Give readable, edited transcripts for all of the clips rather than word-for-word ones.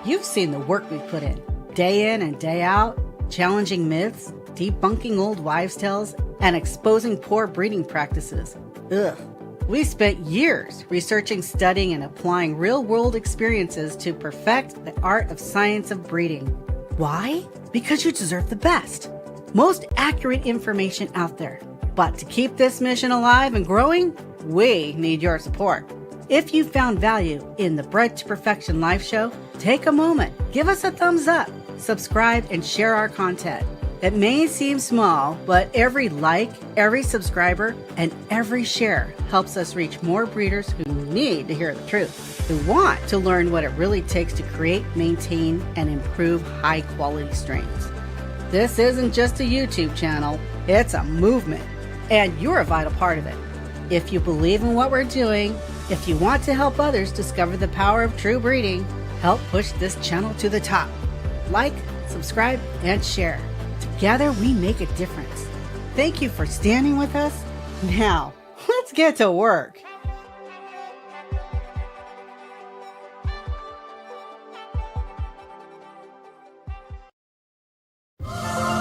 You've seen the work we put in and day out, challenging myths, debunking old wives' tales, and exposing poor breeding practices. Ugh. We spent years researching, studying, and applying real-world experiences to perfect the art of science of breeding. Why? Because you deserve the best, most accurate information out there. But to keep this mission alive and growing, we need your support. If you found value in the Bred to Perfection live show, take a moment, give us a thumbs up, subscribe, and share our content. It may seem small, but every like, every subscriber, and every share helps us reach more breeders who need to hear the truth, who want to learn what it really takes to create, maintain, and improve high-quality strains. This isn't just a YouTube channel, it's a movement, and you're a vital part of it. If you believe in what we're doing, if you want to help others discover the power of true breeding, help push this channel to the top. Like, subscribe, and share. Together, we make a difference. Thank you for standing with us. Now, let's get to work.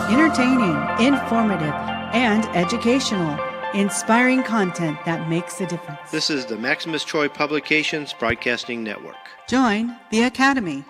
Entertaining, informative, and educational. Inspiring content that makes a difference. This is the Maximus Troy Publications Broadcasting Network. Join the Academy.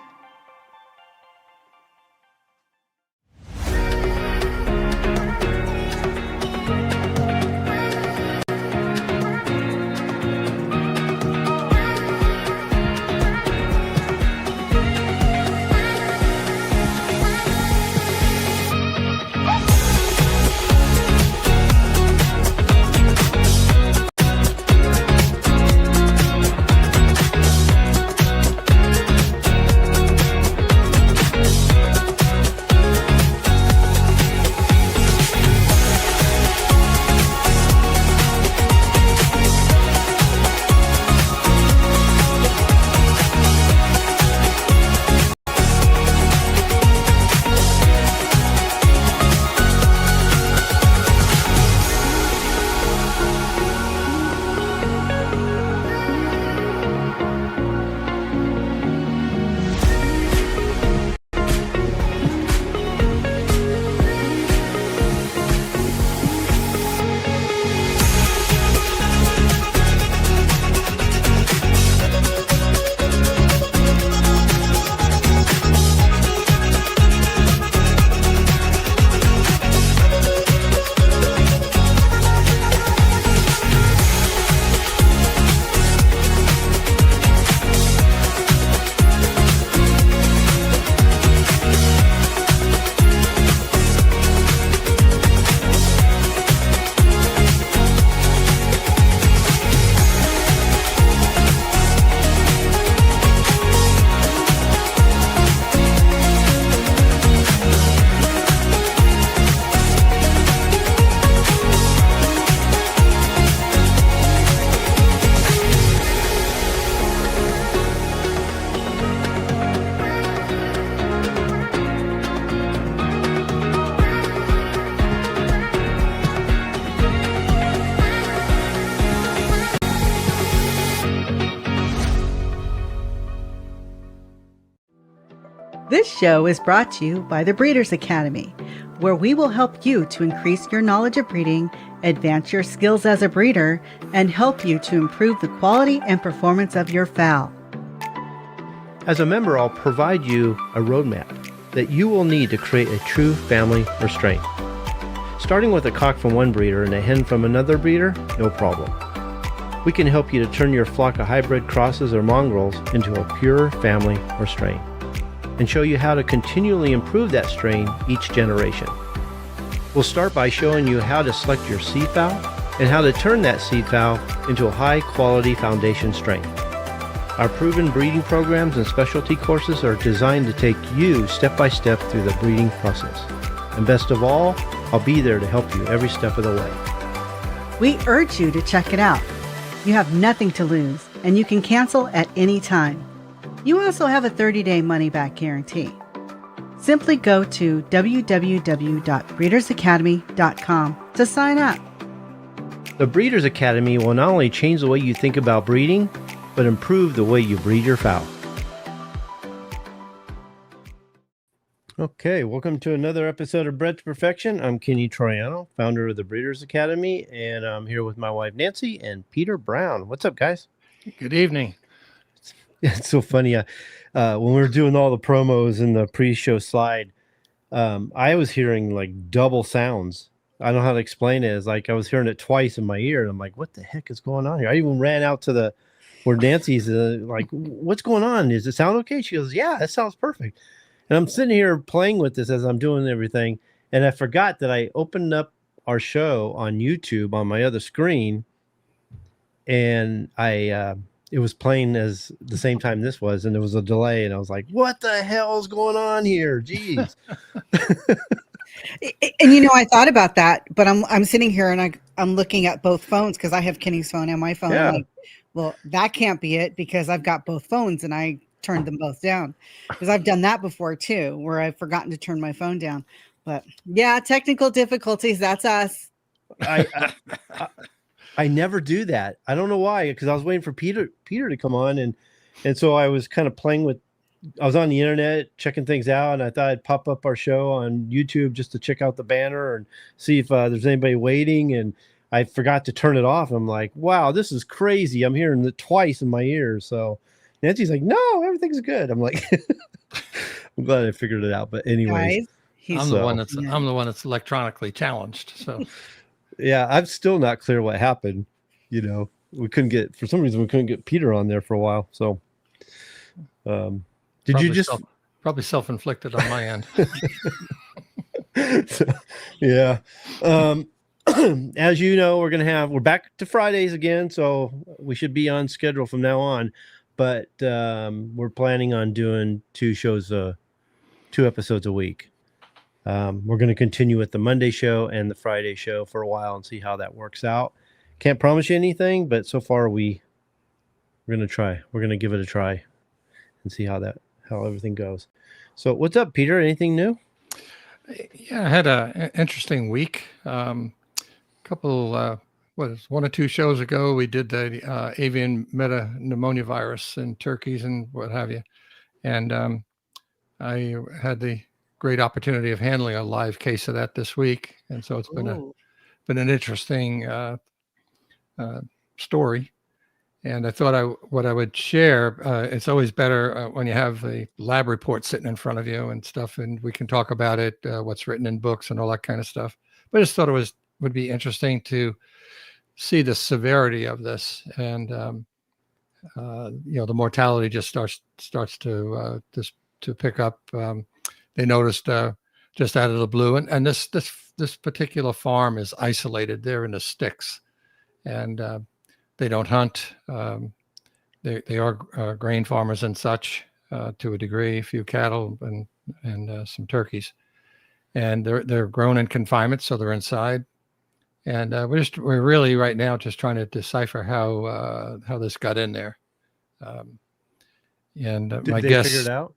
This show is brought to you by the Breeders Academy, where we will help you to increase your knowledge of breeding, advance your skills as a breeder, and help you to improve the quality and performance of your fowl. As a member, I'll provide you a roadmap that you will need to create a true family or strain. Starting with a cock from one breeder and a hen from another breeder, no problem. We can help you to turn your flock of hybrid crosses or mongrels into a pure family or strain, and show you how to continually improve that strain each generation. We'll start by showing you how to select your seed fowl and how to turn that seed fowl into a high-quality foundation strain. Our proven breeding programs and specialty courses are designed to take you step by step through the breeding process. And best of all, I'll be there to help you every step of the way. We urge you to check it out. You have nothing to lose, and you can cancel at any time. You also have a 30-day money-back guarantee. Simply go to www.breedersacademy.com to sign up. The Breeders Academy will not only change the way you think about breeding, but improve the way you breed your fowl. Okay, welcome to another episode of Bred to Perfection. I'm Kenny Troiano, founder of the Breeders Academy, and I'm here with my wife Nancy and Peter Brown. What's up, guys? Good evening. It's so funny. When we were doing all the promos in the pre-show slide, I was hearing like double sounds. I don't know how to explain it. It's like I was hearing it twice in my ear, and I'm like, "What the heck is going on here?" I even ran out to where Nancy's like, "What's going on? Does it sound okay?" She goes, "Yeah, that sounds perfect." And I'm sitting here playing with this as I'm doing everything, and I forgot that I opened up our show on YouTube on my other screen, and it was playing as the same time this was, and there was a delay, and I was like, "What the hell is going on here? Jeez!" And I thought about that, but I'm sitting here and I'm looking at both phones because I have Kenny's phone and my phone. Yeah. I'm like, well, that can't be it because I've got both phones and I turned them both down, because I've done that before too, where I've forgotten to turn my phone down. But yeah, technical difficulties. That's us. I never do that. I don't know why, because I was waiting for Peter to come on, and so I was kind of playing with. I was on the internet checking things out, and I thought I'd pop up our show on YouTube just to check out the banner and see if there's anybody waiting. And I forgot to turn it off. I'm like, wow, this is crazy. I'm hearing it twice in my ears. So Nancy's like, no, everything's good. I'm like, I'm glad I figured it out. But anyways, Guys, I'm the one that's electronically challenged. So yeah, I'm still not clear what happened. We couldn't get, for some reason, we couldn't get Peter on there for a while. So, did you just probably self-inflicted on my end? So, yeah. As you know, we're back to Fridays again, so we should be on schedule from now on. But we're planning on doing two episodes a week. We're going to continue with the Monday show and the Friday show for a while and see how that works out. Can't promise you anything, but so far we're going to try. We're going to give it a try and see how everything goes. So what's up, Peter? Anything new? Yeah, I had an interesting week. One or two shows ago, we did the avian metapneumonia virus in turkeys and what have you. And I had the great opportunity of handling a live case of that this week. And so it's been an interesting story. And I thought what I would share, it's always better when you have a lab report sitting in front of you and stuff, and we can talk about it, what's written in books and all that kind of stuff. But I just thought would be interesting to see the severity of this. And, the mortality just starts to pick up. They noticed just out of the blue. And this particular farm is isolated. They're in the sticks. And they don't hunt. They are grain farmers and such to a degree, a few cattle and some turkeys, and they're grown in confinement, so they're inside. And we're really right now just trying to decipher how this got in there. Did my they guess, figure it out?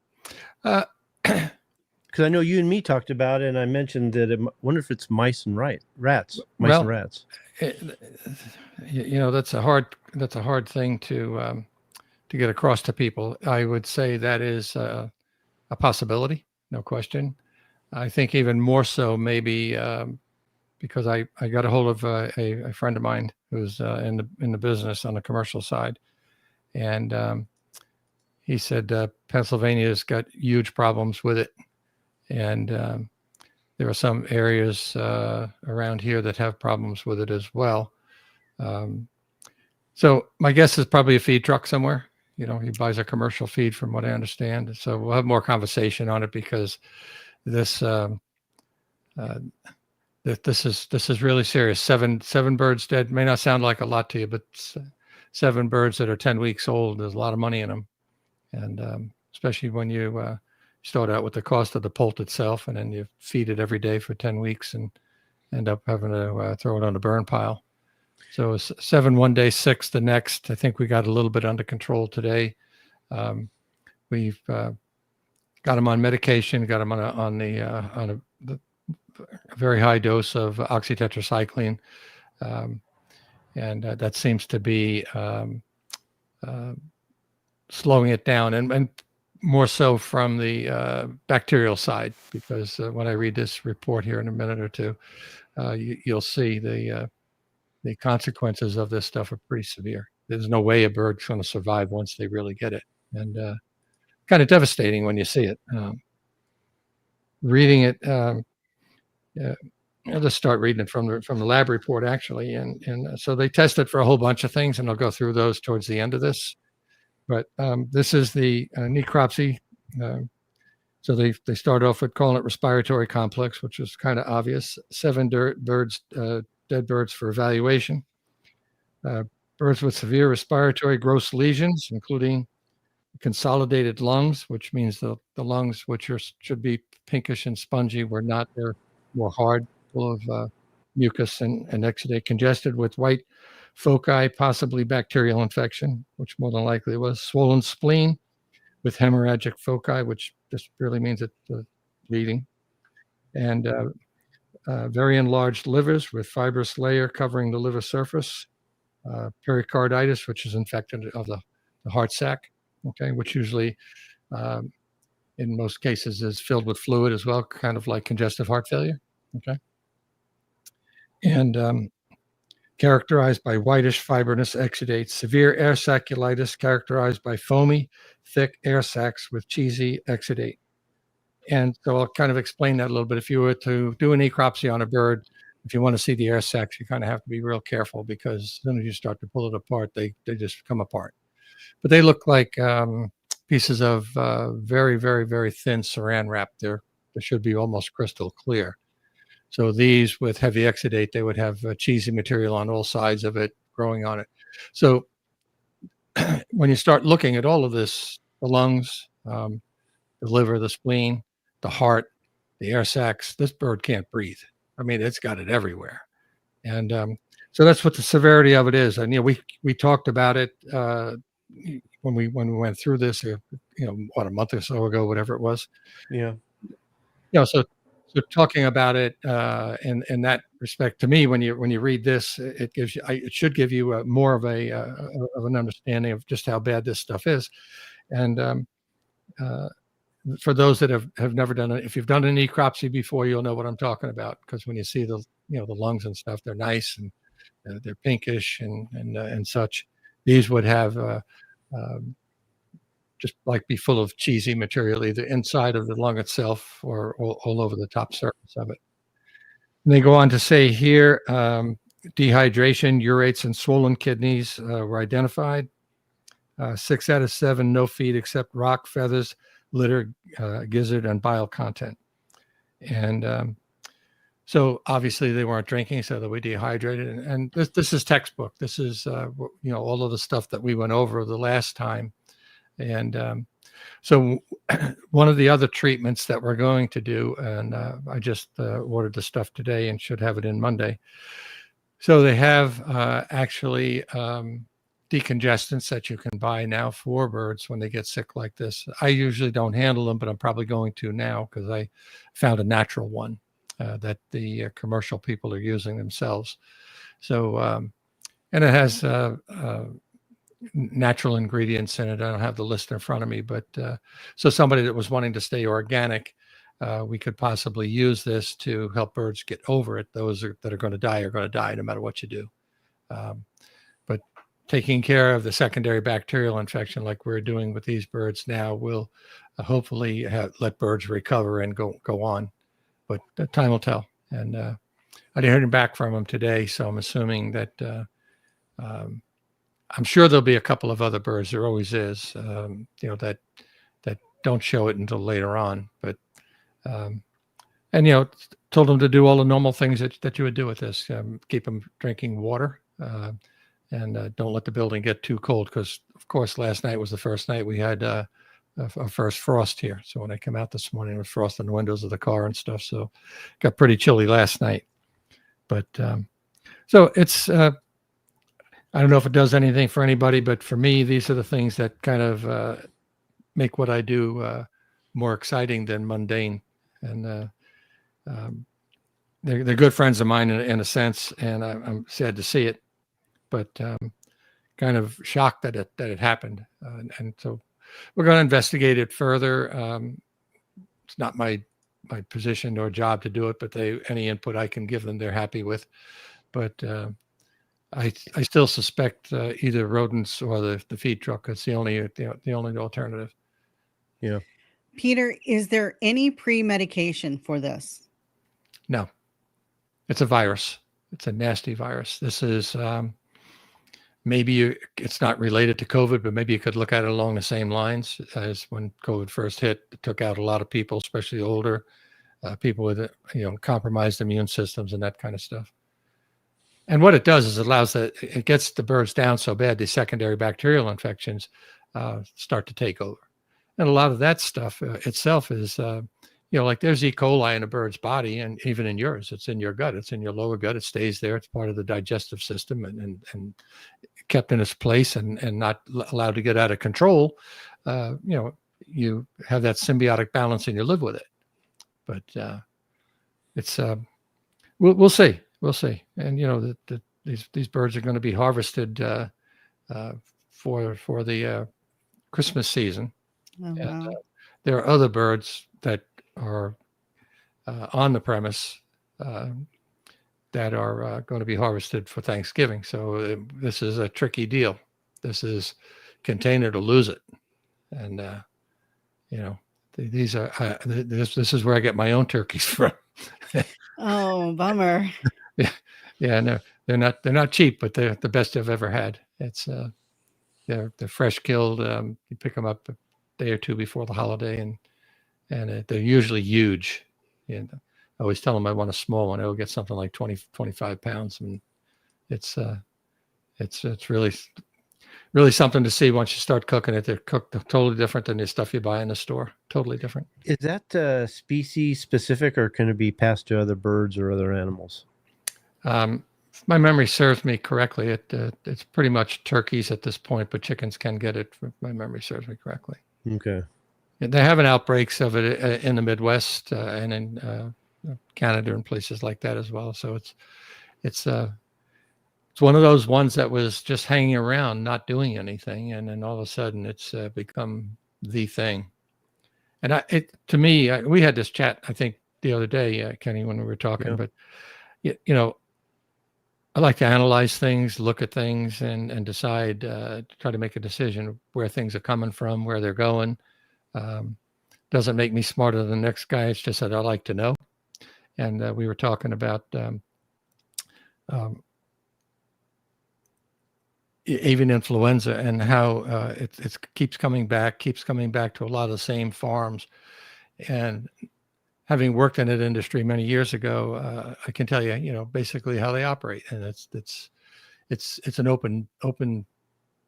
Because I know you and me talked about it, and I mentioned that I wonder if it's mice and rats. And rats. That's a hard thing to get across to people. I would say that is a possibility, no question. I think even more so maybe because I got a hold of a friend of mine who's in the business on the commercial side, and he said Pennsylvania's got huge problems with it, and there are some areas around here that have problems with it as well. So my guess is probably a feed truck somewhere. He buys a commercial feed, from what I understand. So we'll have more conversation on it, because this is really serious. Seven birds dead may not sound like a lot to you, but 7 birds that are 10 weeks old, there's a lot of money in them. And especially when you start out with the cost of the poult itself, and then you feed it every day for 10 weeks and end up having to throw it on the burn pile. So 7 one day, 6 the next. I think we got a little bit under control today. We've got them on medication, got them on a very high dose of oxytetracycline, and that seems to be slowing it down. And more so from the bacterial side, because when I read this report here in a minute or two, you'll see the consequences of this stuff are pretty severe. There's no way a bird's going to survive once they really get it, and kind of devastating when you see it. Reading it, I'll just start reading it from the lab report, actually, and so they tested for a whole bunch of things, and I'll go through those towards the end of this. But this is the necropsy. So they start off with calling it respiratory complex, which is kind of obvious. 7 birds, dead birds for evaluation. Birds with severe respiratory gross lesions, including consolidated lungs, which means the lungs, which should be pinkish and spongy, were not. They're more hard, full of mucus and exudate, congested with white foci, possibly bacterial infection, which more than likely it was. Swollen spleen with hemorrhagic foci, which just really means it's bleeding. And very enlarged livers with fibrous layer covering the liver surface. Pericarditis, which is infected of the heart sac, okay, which usually in most cases is filled with fluid as well, kind of like congestive heart failure, okay. And characterized by whitish fibrinous exudates, severe air saculitis characterized by foamy, thick air sacs with cheesy exudate. And so I'll kind of explain that a little bit. If you were to do a necropsy on a bird, if you want to see the air sacs, you kind of have to be real careful, because as soon as you start to pull it apart, they just come apart. But they look like pieces of very, very, very thin saran wrap. They should be almost crystal clear. So these with heavy exudate, they would have cheesy material on all sides of it growing on it. So when you start looking at all of this, the lungs, the liver, the spleen, the heart, the air sacs, this bird can't breathe. I mean, it's got it everywhere. And so that's what the severity of it is. And, we talked about it when we went through this, a month or so ago, whatever it was. Yeah. So talking about it in that respect, to me, when you read this, it should give you more of an understanding of just how bad this stuff is. And for those that have never done it, if you've done a necropsy before, you'll know what I'm talking about, because when you see the lungs and stuff, they're nice and they're pinkish and such. These would have just like be full of cheesy material, either inside of the lung itself or all over the top surface of it. And they go on to say here, dehydration, urates, and swollen kidneys were identified. 6 out of 7 no feed except rock, feathers, litter, gizzard, and bile content. And so obviously they weren't drinking, so they were dehydrated. And this is textbook. This is all of the stuff that we went over the last time. And so one of the other treatments that we're going to do, and I just ordered the stuff today and should have it in Monday. So they have actually decongestants that you can buy now for birds when they get sick like this. I usually don't handle them, but I'm probably going to now, because I found a natural one that the commercial people are using themselves. So, and it has natural ingredients in it. I don't have the list in front of me, but so somebody that was wanting to stay organic, we could possibly use this to help birds get over it. Those that are going to die no matter what you do. But taking care of the secondary bacterial infection like we're doing with these birds now will hopefully let birds recover and go on. But time will tell. And I didn't hear back from them today, so I'm assuming that I'm sure there'll be a couple of other birds. There always is, that don't show it until later on. But and told them to do all the normal things that you would do with this. Keep them drinking water, and don't let the building get too cold, because of course last night was the first night we had our first frost here. So when I came out this morning, it was frost on the windows of the car and stuff. So it got pretty chilly last night. But so it's I don't know if it does anything for anybody, but for me, these are the things that kind of make what I do more exciting than mundane. And they're good friends of mine in a sense, and I'm sad to see it, but kind of shocked that it happened. And so we're going to investigate it further. It's not my position or job to do it, but any input I can give them, they're happy with. But I still suspect either rodents or the feed truck. It's the only alternative. Yeah. Peter, is there any pre-medication for this? No, it's a virus. It's a nasty virus. This is it's not related to COVID, but maybe you could look at it along the same lines as when COVID first hit. It took out a lot of people, especially older people with compromised immune systems and that kind of stuff. And what it does is it gets the birds down so bad, the secondary bacterial infections start to take over. And a lot of that stuff itself is, like there's E. coli in a bird's body, and even in yours, it's in your gut, it's in your lower gut, it stays there, it's part of the digestive system and kept in its place and not allowed to get out of control. You have that symbiotic balance and you live with it. But it's we'll see. We'll see. And these birds are going to be harvested for the Christmas season. Oh, wow. And there are other birds that are on the premise that are going to be harvested for Thanksgiving. So this is a tricky deal. This is contain it or lose it. And these are this is where I get my own turkeys from. Oh, bummer. Yeah, no, they're not cheap, but they're the best I've ever had. It's they're fresh killed. You pick them up a day or two before the holiday, and they're usually huge. And I always tell them I want a small one. It'll get something like 20, 25 pounds, and it's really something to see once you start cooking it. They're cooked totally different than the stuff you buy in the store. Totally different. Is that species specific, or can it be passed to other birds or other animals? If my memory serves me correctly, it's pretty much turkeys at this point, but chickens can get it, if my memory serves me correctly. Okay. They're having outbreaks of it in the Midwest and in Canada and places like that as well. So it's one of those ones that was just hanging around, not doing anything, and then all of a sudden it's become the thing. And to me, we had this chat, I think, the other day, Kenny, when we were talking. Yeah. But I like to analyze things, look at things, and decide, try to make a decision where things are coming from, where they're going. Doesn't make me smarter than the next guy. It's just that I like to know. And we were talking about avian influenza and how it keeps coming back to a lot of the same farms. And having worked in that industry many years ago, I can tell you, basically how they operate. And it's an open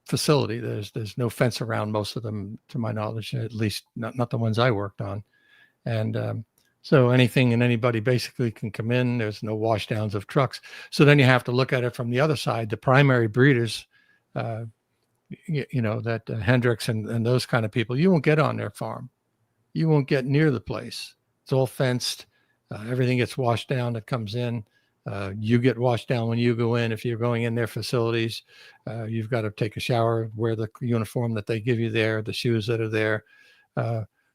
facility. There's no fence around most of them, to my knowledge, at least not the ones I worked on. And so anything and anybody basically can come in. There's no wash downs of trucks. So then you have to look at it from the other side. The primary breeders, that Hendricks and those kind of people, you won't get on their farm. You won't get near the place. It's all fenced. Everything gets washed down that comes in. You get washed down when you go in. If you're going in their facilities, you've got to take a shower, wear the uniform that they give you there, the shoes that are there.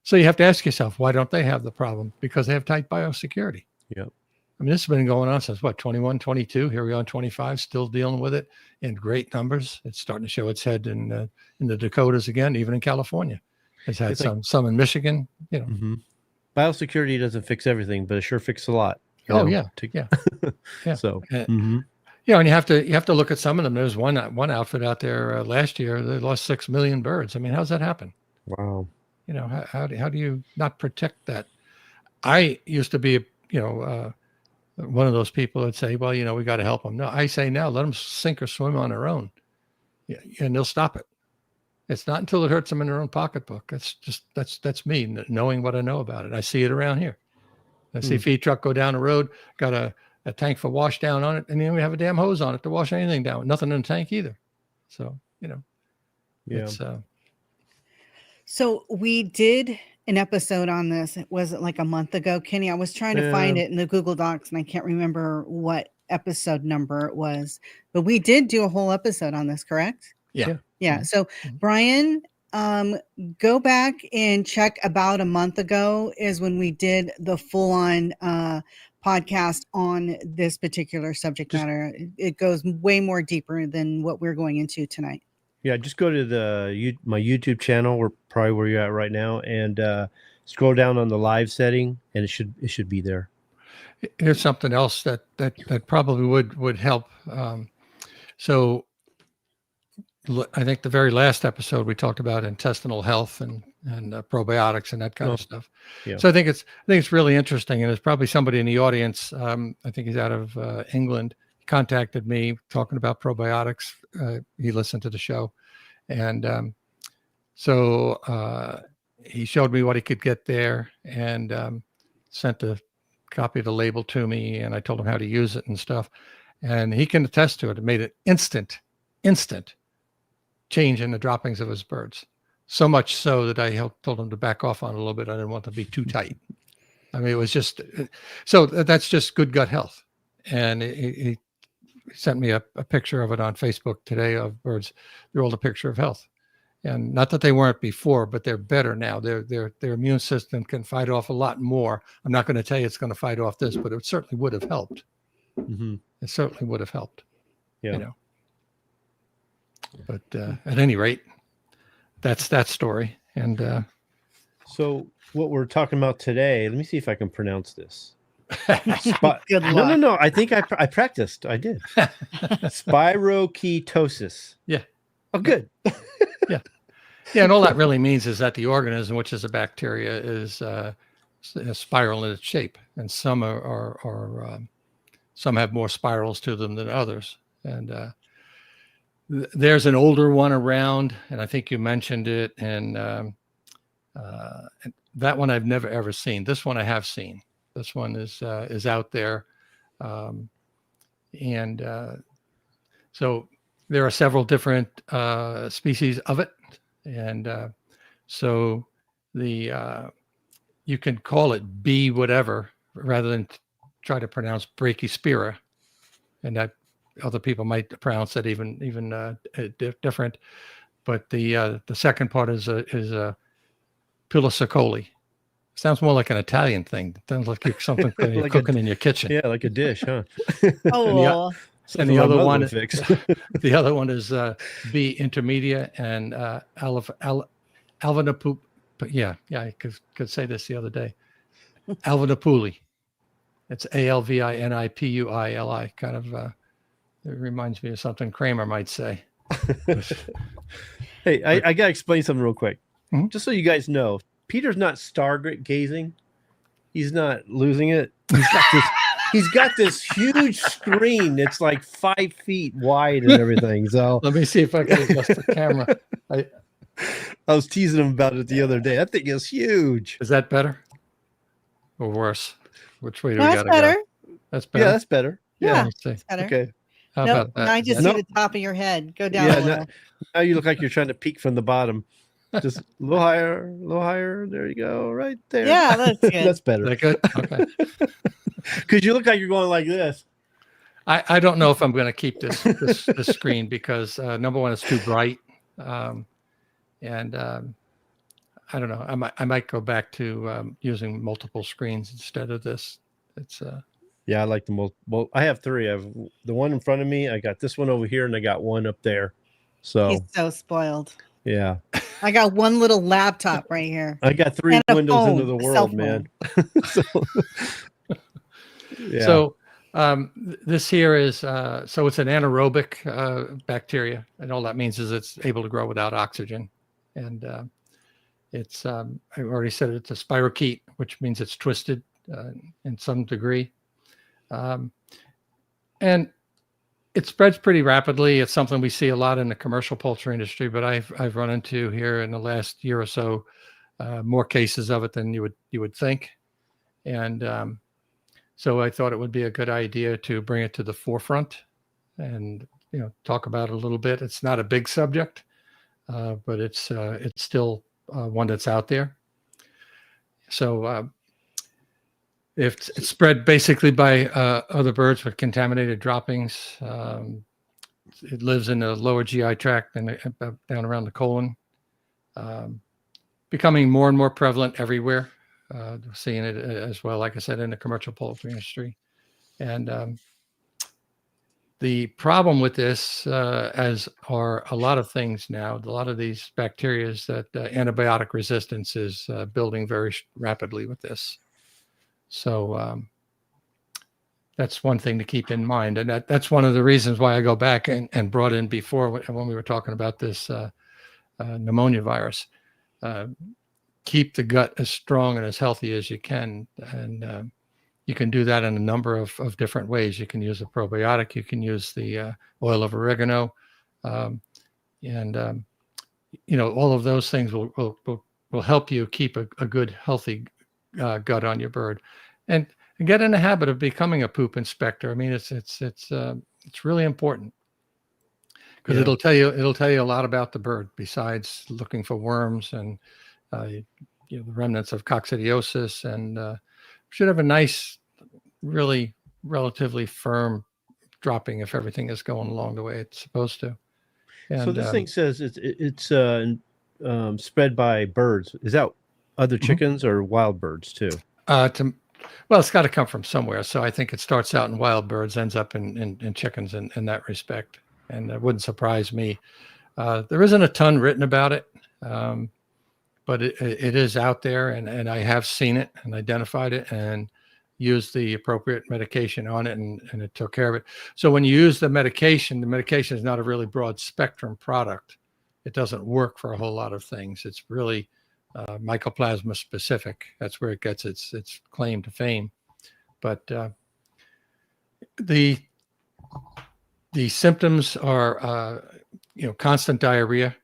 So you have to ask yourself, why don't they have the problem? Because they have tight biosecurity. Yep. I mean, this has been going on since 21, 22. Here we are in 25, still dealing with it in great numbers. It's starting to show its head in the Dakotas again, even in California. It's had some in Michigan. Mm-hmm. Biosecurity doesn't fix everything, but it sure fixes a lot. Yeah. So, and you have to look at some of them. There's one outfit out there last year. They lost 6 million birds. I mean, how's that happen? Wow. How do you not protect that? I used to be, one of those people that say, well, we got to help them. No, I say now, let them sink or swim on their own, and they'll stop it. It's not until it hurts them in their own pocketbook. That's me knowing what I know about it. I see it around here. I see a feed truck go down the road, got a tank for wash down on it, and then we have a damn hose on it to wash anything down. Nothing in the tank either. So, it's So we did an episode on this. Was it like a month ago, Kenny? I was trying to find it in the Google Docs, and I can't remember what episode number it was. But we did do a whole episode on this, correct? Yeah. So Brian Go back and check about a month ago is when we did the full-on podcast on this particular subject matter. It goes way more deeper than what we're going into tonight. Yeah, just go to my YouTube channel, or probably where you're at right now, and scroll down on the live setting, and it should be there. Here's something else that probably would help. So I think the very last episode we talked about intestinal health and probiotics and that kind of stuff. Yeah. So I think it's really interesting, and there's probably somebody in the audience. I think he's out of England. He contacted me talking about probiotics. He listened to the show, and so he showed me what he could get there, and sent a copy of the label to me, and I told him how to use it and stuff, and he can attest to it. It made an instant change in the droppings of his birds. So much so that I told him to back off on it a little bit. I didn't want to be too tight. I mean, it was just, so that's just good gut health. And he sent me a picture of it on Facebook today of birds. They're all a picture of health. And not that they weren't before, but they're better now. Their immune system can fight off a lot more. I'm not going to tell you it's going to fight off this, but it certainly would have helped. Mm-hmm. It certainly would have helped. Yeah. You know. But at any rate, that's that story. And so what we're talking about today, let me see if I can pronounce this. Good luck. No. I think I practiced. I did. Spirochetosis. Yeah. Oh, good. Yeah. And all that really means is that the organism, which is a bacteria, is a spiral in its shape, and some are some have more spirals to them than others. And there's an older one around, and I think you mentioned it, and that one I've never ever seen. This one I have seen. This one is out there, and so there are several different species of it, and so you can call it B whatever rather than try to pronounce Brachyspira, and that other people might pronounce it even different. But the second part is a Pilasacoli. Sounds more like an Italian thing. It sounds like something you're Like cooking in your kitchen. Yeah, like a dish, huh? Oh, And the other one, the other one is B intermedia and alvinapu. But yeah, I could say this the other day. Alvinapuli. It's ALVINIPUILI. Kind of. It reminds me of something Kramer might say. Hey, I gotta explain something real quick, Mm-hmm. just so you guys know. Peter's not stargazing. He's not losing it. He's got this huge screen that's like 5 feet wide and everything. So Let me see if I can adjust the camera. I was teasing him about it the other day. That thing is huge. Is that better or worse? Which way do we that's gotta better. go? That's better. Yeah, that's better. Yeah, Let's see. that's better. Okay. How Nope, about that? now I just see the top of your head. Go down a little. Now you look like you're trying to peek from the bottom. Just a little higher. There you go, right there. Yeah, that's good. That's better. Is that good? Okay. Because you look like you're going like this. I don't know if I'm going to keep this screen because number one, it's too bright, and I don't know. I might go back to using multiple screens instead of this. It's Yeah, I like the multiple. I have three. I have the one in front of me. I got this one over here, and I got one up there. So He's so spoiled. yeah, I got one little laptop right here. I got three And a windows phone, into the a cell world, phone. man. So, yeah. So this here is so it's an anaerobic bacteria, and all that means is it's able to grow without oxygen, and it's I already said it's a spirochete, which means it's twisted in some degree, and it spreads pretty rapidly. It's something we see a lot in the commercial poultry industry, but I've run into here in the last year or so more cases of it than you would think, and so I thought it would be a good idea to bring it to the forefront and talk about it a little bit. It's not a big subject, but it's still one that's out there. So if it's spread basically by other birds with contaminated droppings, it lives in the lower GI tract and down around the colon, becoming more and more prevalent everywhere. Seeing it as well, like I said, in the commercial poultry industry. And the problem with this, as are a lot of things now, a lot of these bacteria, is that antibiotic resistance is building very rapidly with this. So that's one thing to keep in mind. And that's one of the reasons why I go back and brought in before when we were talking about this pneumonia virus. Keep the gut as strong and as healthy as you can. And you can do that in a number of different ways. You can use a probiotic. You can use the oil of oregano. All of those things will help you keep a good, healthy gut on your bird. And get in the habit of becoming a poop inspector. I mean, it's really important, because it'll tell you a lot about the bird besides looking for worms and the remnants of coccidiosis, and should have a nice, really relatively firm dropping if everything is going along the way it's supposed to. And, so this thing says it's spread by birds. Is that other chickens or wild birds too? Well, it's got to come from somewhere. So I think it starts out in wild birds, ends up in chickens in that respect. And it wouldn't surprise me. There isn't a ton written about it, but it is out there, and I have seen it and identified it and used the appropriate medication on it, and it took care of it. So when you use the medication is not a really broad spectrum product. It doesn't work for a whole lot of things. It's really mycoplasma specific. That's where it gets its claim to fame. But the symptoms are constant diarrhea,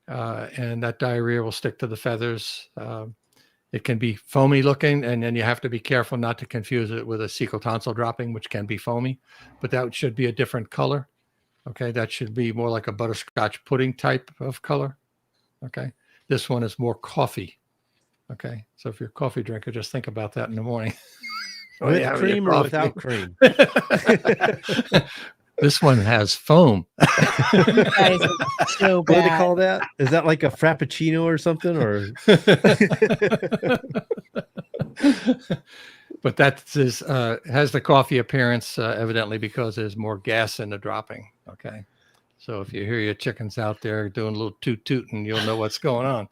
and that diarrhea will stick to the feathers. It can be foamy looking, and then you have to be careful not to confuse it with a cecal tonsil dropping, which can be foamy, but that should be a different color. Okay, that should be more like a butterscotch pudding type of color. Okay, this one is more coffee. Okay, so if you're a coffee drinker, just think about that in the morning. With cream or without cream? This one has foam. You guys are so bad. What do they call that? Is that like a frappuccino or something? Or but that has the coffee appearance, evidently because there's more gas in the dropping. Okay, so if you hear your chickens out there doing a little toot tooting, you'll know what's going on.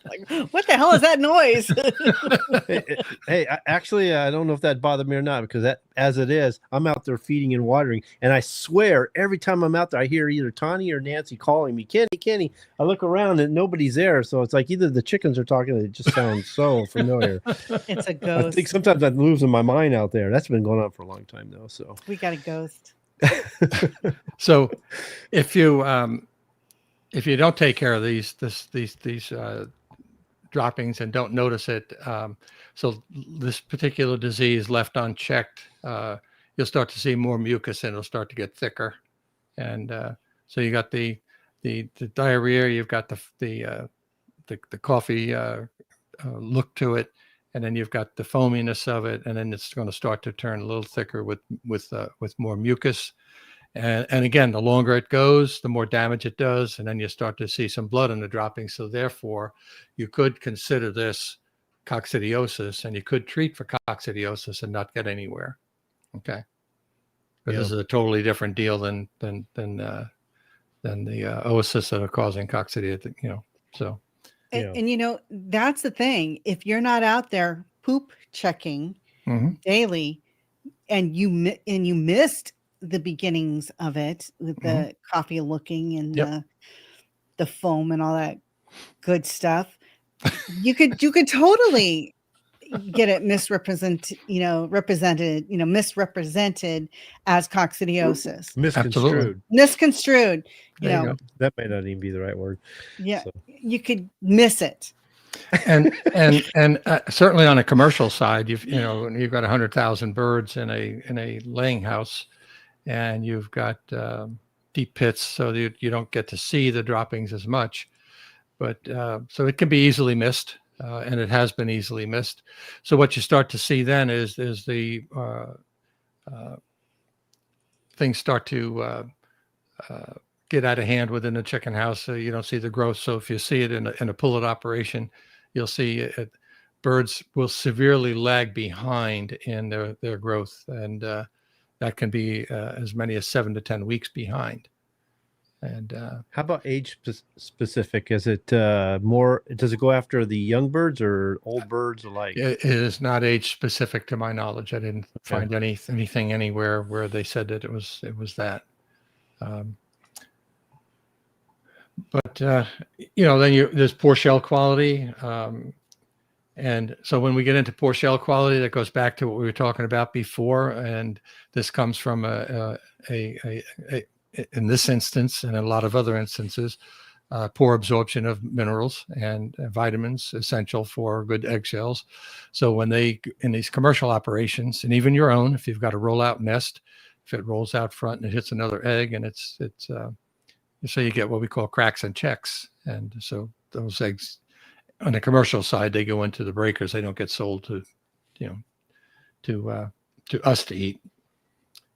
Like, what the hell is that noise? hey, actually, I don't know if that bothered me or not, because that, as it is, I'm out there feeding and watering, and I swear every time I'm out there, I hear either Tawny or Nancy calling me, Kenny. I look around and nobody's there, so it's like either the chickens are talking, or it just sounds so familiar. It's a ghost. I think sometimes I'm losing my mind out there. That's been going on for a long time though. So we got a ghost. So if you don't take care of these droppings and don't notice it, so this particular disease left unchecked, you'll start to see more mucus, and it'll start to get thicker. And so you got the diarrhea, you've got the coffee look to it, and then you've got the foaminess of it, and then it's going to start to turn a little thicker with more mucus. And again, the longer it goes, the more damage it does, and then you start to see some blood in the droppings. So therefore, you could consider this coccidiosis, and you could treat for coccidiosis and not get anywhere. Okay, but this is a totally different deal than the oocysts that are causing coccidia. So, and that's the thing. If you're not out there poop checking daily, and you missed the beginnings of it with the coffee looking and the foam and all that good stuff, you could totally get it misrepresented as coccidiosis. Misconstrued. That may not even be the right word. Yeah, so you could miss it. And certainly on a commercial side, you've got 100,000 birds in a laying house, and you've got deep pits, so that you don't get to see the droppings as much. But so it can be easily missed, and it has been easily missed. So what you start to see then is the things start to get out of hand within the chicken house. So you don't see the growth. So if you see it in a pullet operation, you'll see birds will severely lag behind in their growth. And that can be as many as 7 to 10 weeks behind. And how about age specific? Is it more? Does it go after the young birds or old birds alike? It is not age specific to my knowledge. I didn't find anything anywhere where they said that it was that. But then there's poor shell quality, and so when we get into poor shell quality, that goes back to what we were talking about before, and this comes from in this instance and a lot of other instances, poor absorption of minerals and vitamins essential for good eggshells. So when in these commercial operations, and even your own, if you've got a rollout nest, if it rolls out front and it hits another egg, and so you get what we call cracks and checks. And so those eggs on the commercial side, they go into the breakers. They don't get sold to us to eat.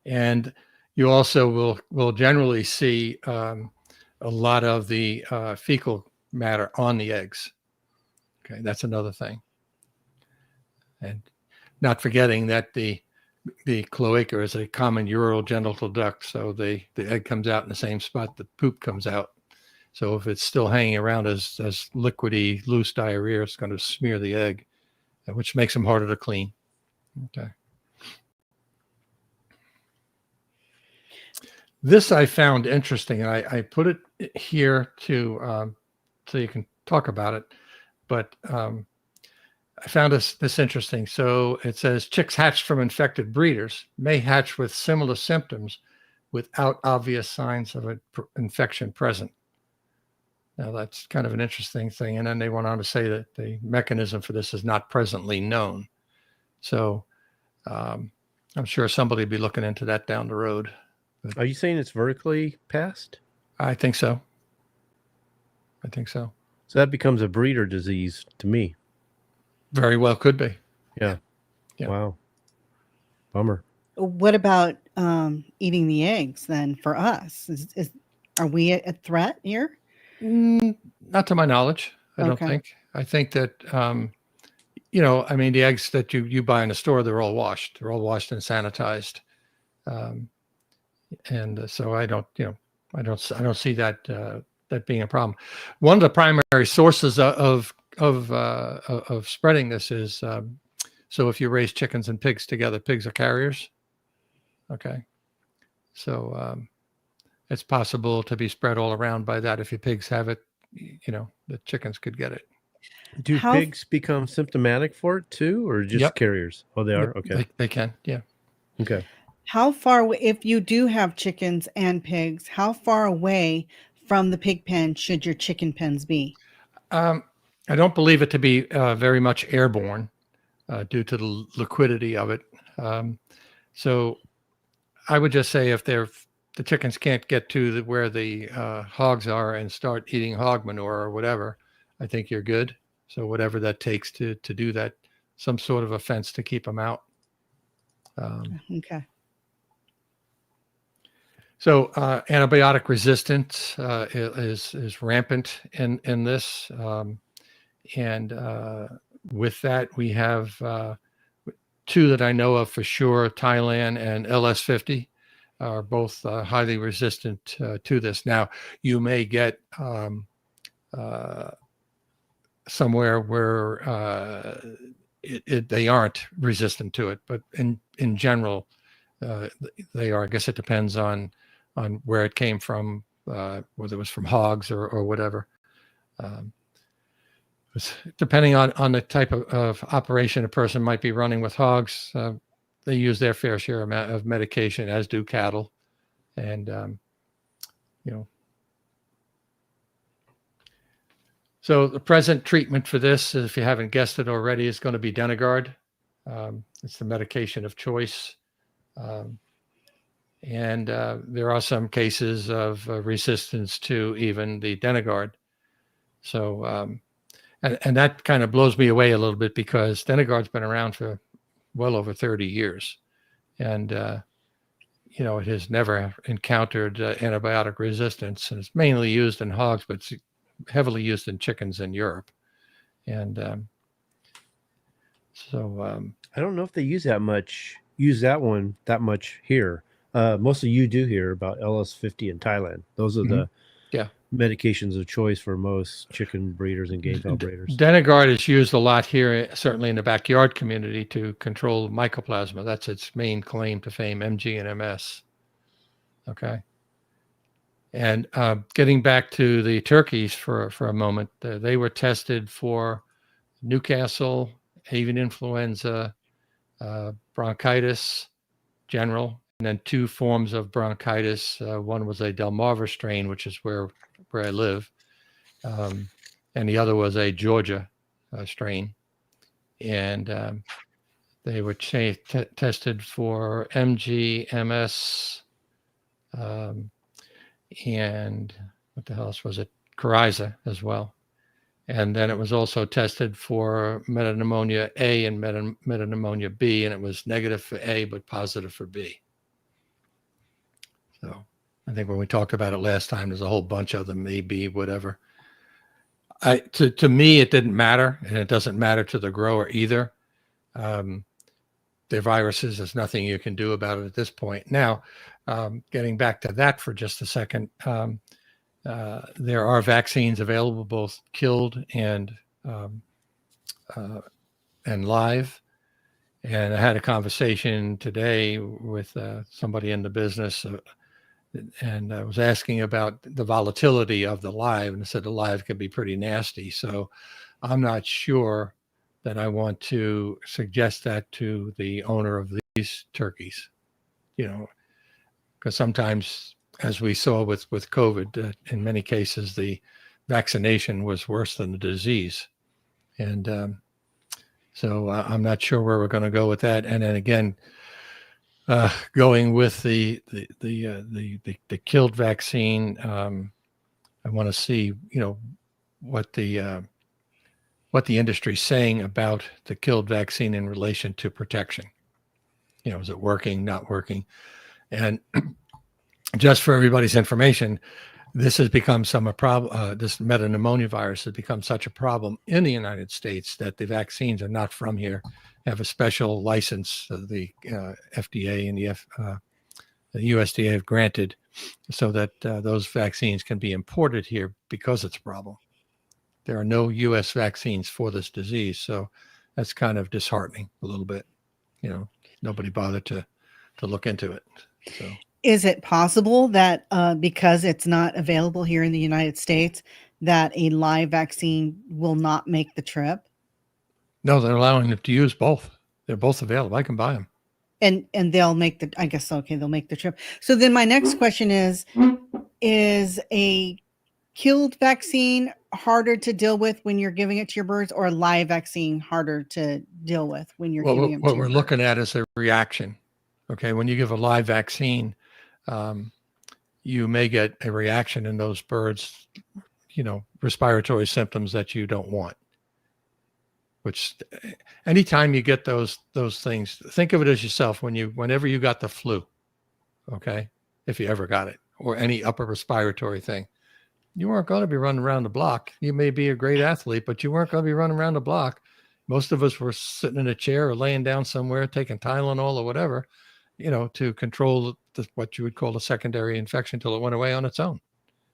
And you also will generally see a lot of the fecal matter on the eggs. Okay, that's another thing. And not forgetting that the cloaca is a common urogenital duct, so the egg comes out in the same spot the poop comes out. So if it's still hanging around as liquidy, loose diarrhea, it's going to smear the egg, which makes them harder to clean. Okay. This I found interesting, and I put it here so you can talk about it. But I found this interesting. So it says chicks hatched from infected breeders may hatch with similar symptoms without obvious signs of an infection present. Now that's kind of an interesting thing. And then they went on to say that the mechanism for this is not presently known. So I'm sure somebody will be looking into that down the road. Are you saying it's vertically passed? I think so. So that becomes a breeder disease to me. Very well could be. Yeah. Wow. Bummer. What about eating the eggs then for us? Are we a threat here? Not to my knowledge. I don't think. I think that, the eggs that you buy in the store, they're all washed. They're all washed and sanitized. And so I don't see that being a problem. One of the primary sources of spreading this is so if you raise chickens and pigs together, pigs are carriers. Okay, so it's possible to be spread all around by that. If your pigs have it, the chickens could get it. Do pigs become symptomatic for it too, or just carriers? Oh, they are. Okay, they can. Yeah. Okay. How far, if you do have chickens and pigs, how far away from the pig pen should your chicken pens be? I don't believe it to be very much airborne due to the liquidity of it. So I would just say if the chickens can't get to where the hogs are and start eating hog manure or whatever, I think you're good. So whatever that takes to do that, some sort of a fence to keep them out. Okay. So antibiotic resistance is rampant in this. And with that, we have two that I know of for sure, Thailand and LS50 are both highly resistant to this. Now, you may get somewhere where they aren't resistant to it, but in general, they are. I guess it depends on where it came from, whether it was from hogs or whatever. Depending on the type of operation a person might be running with hogs, they use their fair share of medication, as do cattle. And, so the present treatment for this, if you haven't guessed it already, is going to be Denagard. It's the medication of choice. And there are some cases of resistance to even the Denagard. So, and that kind of blows me away a little bit because Denagard's been around for well over 30 years. And it has never encountered antibiotic resistance, and it's mainly used in hogs, but it's heavily used in chickens in Europe. And I don't know if they use that one that much here. Mostly you do hear about LS50 in Thailand. Those are the medications of choice for most chicken breeders and game fowl breeders. Denigard is used a lot here, certainly in the backyard community, to control mycoplasma. That's its main claim to fame, MG and MS. Okay. And getting back to the turkeys for a moment, they were tested for Newcastle, avian influenza, bronchitis general, and then 2 forms of bronchitis. One was a Delmarva strain, which is where I live, and the other was a Georgia strain. And they were tested for MG, MS, and what the hell else was it? Coryza as well. And then it was also tested for metapneumonia A and metapneumonia B, and it was negative for A but positive for B. So I think when we talked about it last time, there's a whole bunch of them, A, B, whatever. To me, it didn't matter, and it doesn't matter to the grower either. They're viruses. There's nothing you can do about it at this point. Now, getting back to that for just a second, there are vaccines available, both killed and live. And I had a conversation today with somebody in the business, and I was asking about the volatility of the live, and I said the live can be pretty nasty. So I'm not sure that I want to suggest that to the owner of these turkeys, because sometimes, as we saw with COVID, in many cases, the vaccination was worse than the disease. And so I'm not sure where we're going to go with that. And then again, going with the killed vaccine, I want to see, what the industry's saying about the killed vaccine in relation to protection. Is it working, not working? And just for everybody's information, this has become this metapneumonia virus has become such a problem in the United States that the vaccines are not from here, have a special license the FDA and the USDA have granted so that those vaccines can be imported here because it's a problem. There are no U.S. vaccines for this disease, so that's kind of disheartening a little bit. Nobody bothered to look into it. So. Is it possible that because it's not available here in the United States, that a live vaccine will not make the trip? No, they're allowing them to use both. They're both available. I can buy them. And they'll make they'll make the trip. So then my next question is a killed vaccine harder to deal with when you're giving it to your birds, or a live vaccine harder to deal with when you're giving them to your birds? What we're looking at is a reaction. Okay, when you give a live vaccine, you may get a reaction in those birds, respiratory symptoms that you don't want. Which, anytime you get those things, think of it as yourself whenever you got the flu, okay, if you ever got it, or any upper respiratory thing, you weren't going to be running around the block. You may be a great athlete, but you weren't going to be running around the block. Most of us were sitting in a chair or laying down somewhere, taking Tylenol or whatever, to control what you would call a secondary infection till it went away on its own.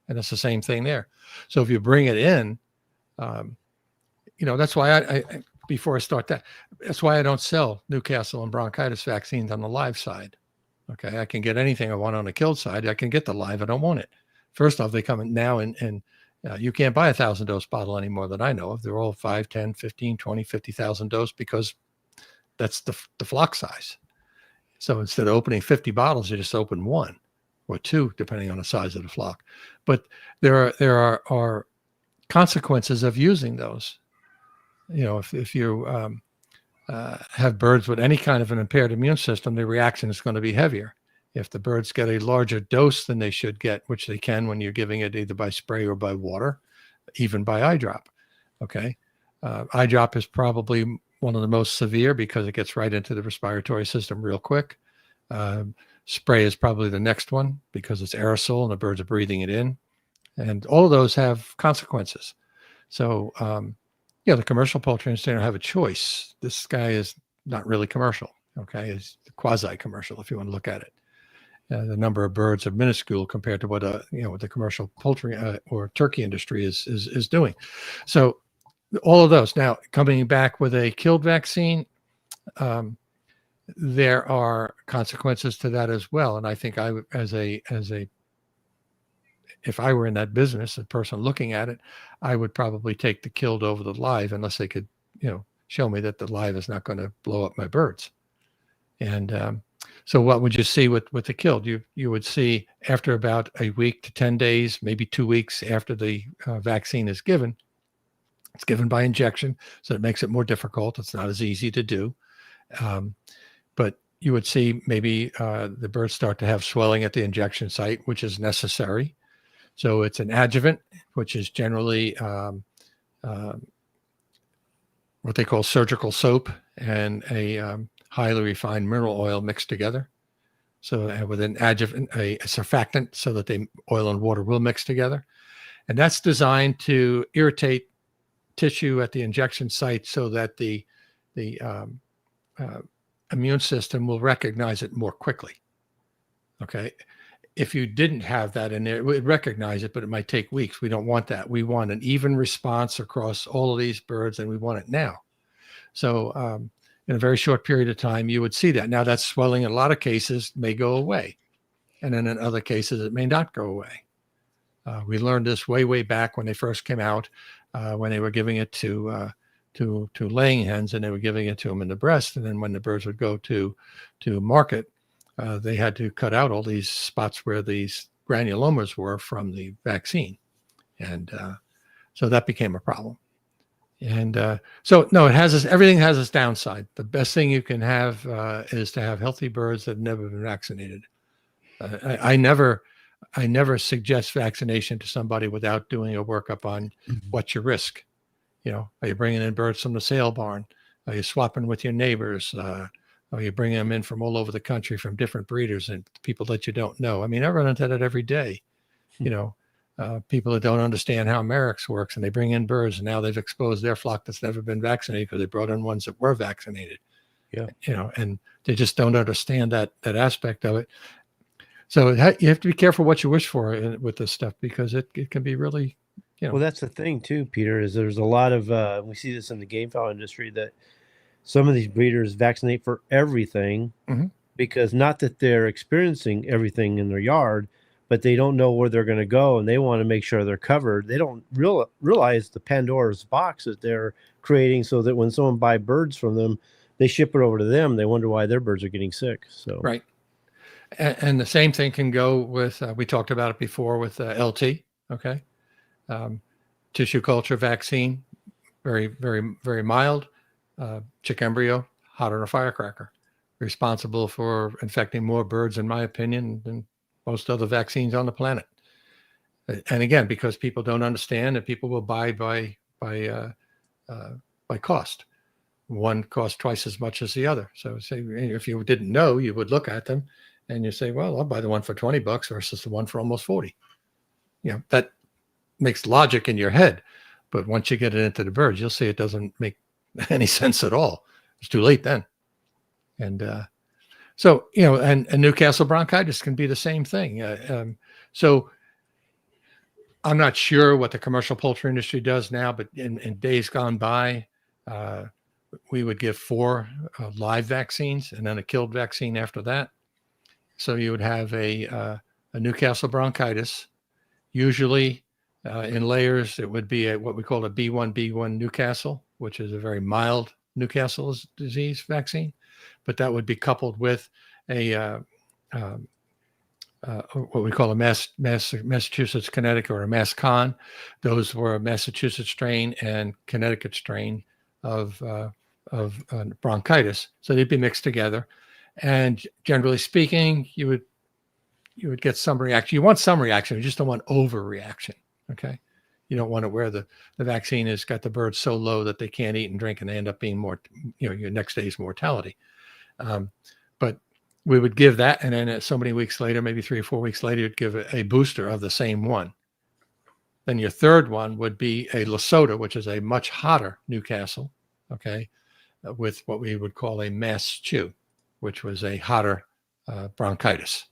And it's the same thing there. So if you bring it in, that's why I before I start that's why I don't sell Newcastle and bronchitis vaccines on the live side. Okay. I can get anything I want on the killed side. I can get the live. I don't want it. First off, they come in now and you can't buy 1,000 dose bottle anymore that I know of. They're all 5, 10, 15, 20, 50,000 dose because that's the flock size. So instead of opening 50 bottles, you just open 1 or 2, depending on the size of the flock. But there are consequences of using those. If you have birds with any kind of an impaired immune system, the reaction is going to be heavier. If the birds get a larger dose than they should get, which they can when you're giving it either by spray or by water, even by eye drop. Okay. Eye drop is probably one of the most severe because it gets right into the respiratory system real quick. Spray is probably the next one because it's aerosol and the birds are breathing it in. And all of those have consequences. So, the commercial poultry industry don't have a choice. This guy is not really commercial. Okay. It's quasi-commercial if you want to look at it. The number of birds are minuscule compared to what what the commercial poultry or turkey industry is doing. So all of those. Now, coming back with a killed vaccine, there are consequences to that as well. And I think if I were in that business, a person looking at it, I would probably take the killed over the live unless they could, show me that the live is not going to blow up my birds. And so what would you see with the killed? You would see after about a week to 10 days, maybe 2 weeks after the vaccine is given. It's given by injection, so it makes it more difficult. It's not as easy to do. But you would see maybe the birds start to have swelling at the injection site, which is necessary. So it's an adjuvant, which is generally what they call surgical soap and a highly refined mineral oil mixed together. So with an adjuvant, a surfactant, so that the oil and water will mix together. And that's designed to irritate tissue at the injection site so that the immune system will recognize it more quickly. Okay. If you didn't have that in there, it would recognize it, but it might take weeks. We don't want that. We want an even response across all of these birds, and we want it now. So in a very short period of time, you would see that. Now, that swelling in a lot of cases may go away. And then in other cases, it may not go away. We learned this way back when they first came out, when they were giving it to laying hens, and they were giving it to them in the breast. And then when the birds would go to market, they had to cut out all these spots where these granulomas were from the vaccine. And so that became a problem. And so, no, everything has its downside. The best thing you can have is to have healthy birds that have never been vaccinated. I never suggest vaccination to somebody without doing a workup on what's your risk. Are you bringing in birds from the sale barn? Are you swapping with your neighbors? Are you bringing them in from all over the country from different breeders and people that you don't know? I mean, I run into that every day. People that don't understand how Merrick's works, and they bring in birds, and now they've exposed their flock that's never been vaccinated because they brought in ones that were vaccinated. Yeah. And they just don't understand that aspect of it. So you have to be careful what you wish for with this stuff, because it can be really, Well, that's the thing too, Peter, is there's a lot of, we see this in the game fowl industry, that some of these breeders vaccinate for everything, because not that they're experiencing everything in their yard, but they don't know where they're going to go, and they want to make sure they're covered. They don't realize the Pandora's box that they're creating, so that when someone buys birds from them, they ship it over to them. They wonder why their birds are getting sick. So right. And the same thing can go with, we talked about it before with LT, okay? Tissue culture vaccine, very, very, very mild. Chick embryo, hotter than a firecracker. Responsible for infecting more birds, in my opinion, than most other vaccines on the planet. And again, because people don't understand, and people will buy by cost. One costs twice as much as the other. So say if you didn't know, you would look at them and you say, well, I'll buy the one for $20 versus the one for almost 40. That makes logic in your head. But once you get it into the birds, you'll see it doesn't make any sense at all. It's too late then. And so, and Newcastle bronchitis can be the same thing. So I'm not sure what the commercial poultry industry does now, but in days gone by, we would give 4 live vaccines and then a killed vaccine after that. So you would have a Newcastle bronchitis. Usually in layers, it would be what we call a B1 Newcastle, which is a very mild Newcastle disease vaccine. But that would be coupled with a what we call a Massachusetts, Connecticut, or a MassCon. Those were a Massachusetts strain and Connecticut strain of bronchitis. So they'd be mixed together. And generally speaking, you would get some reaction. You want some reaction. You just don't want overreaction. Okay. You don't want it where the vaccine has got the birds so low that they can't eat and drink, and they end up being more, your next day's mortality. But we would give that, and then so many weeks later, maybe 3 or 4 weeks later, you'd give a booster of the same one. Then your third one would be a Lesotho, which is a much hotter Newcastle, okay, with what we would call a mass chew, which was a hotter bronchitis.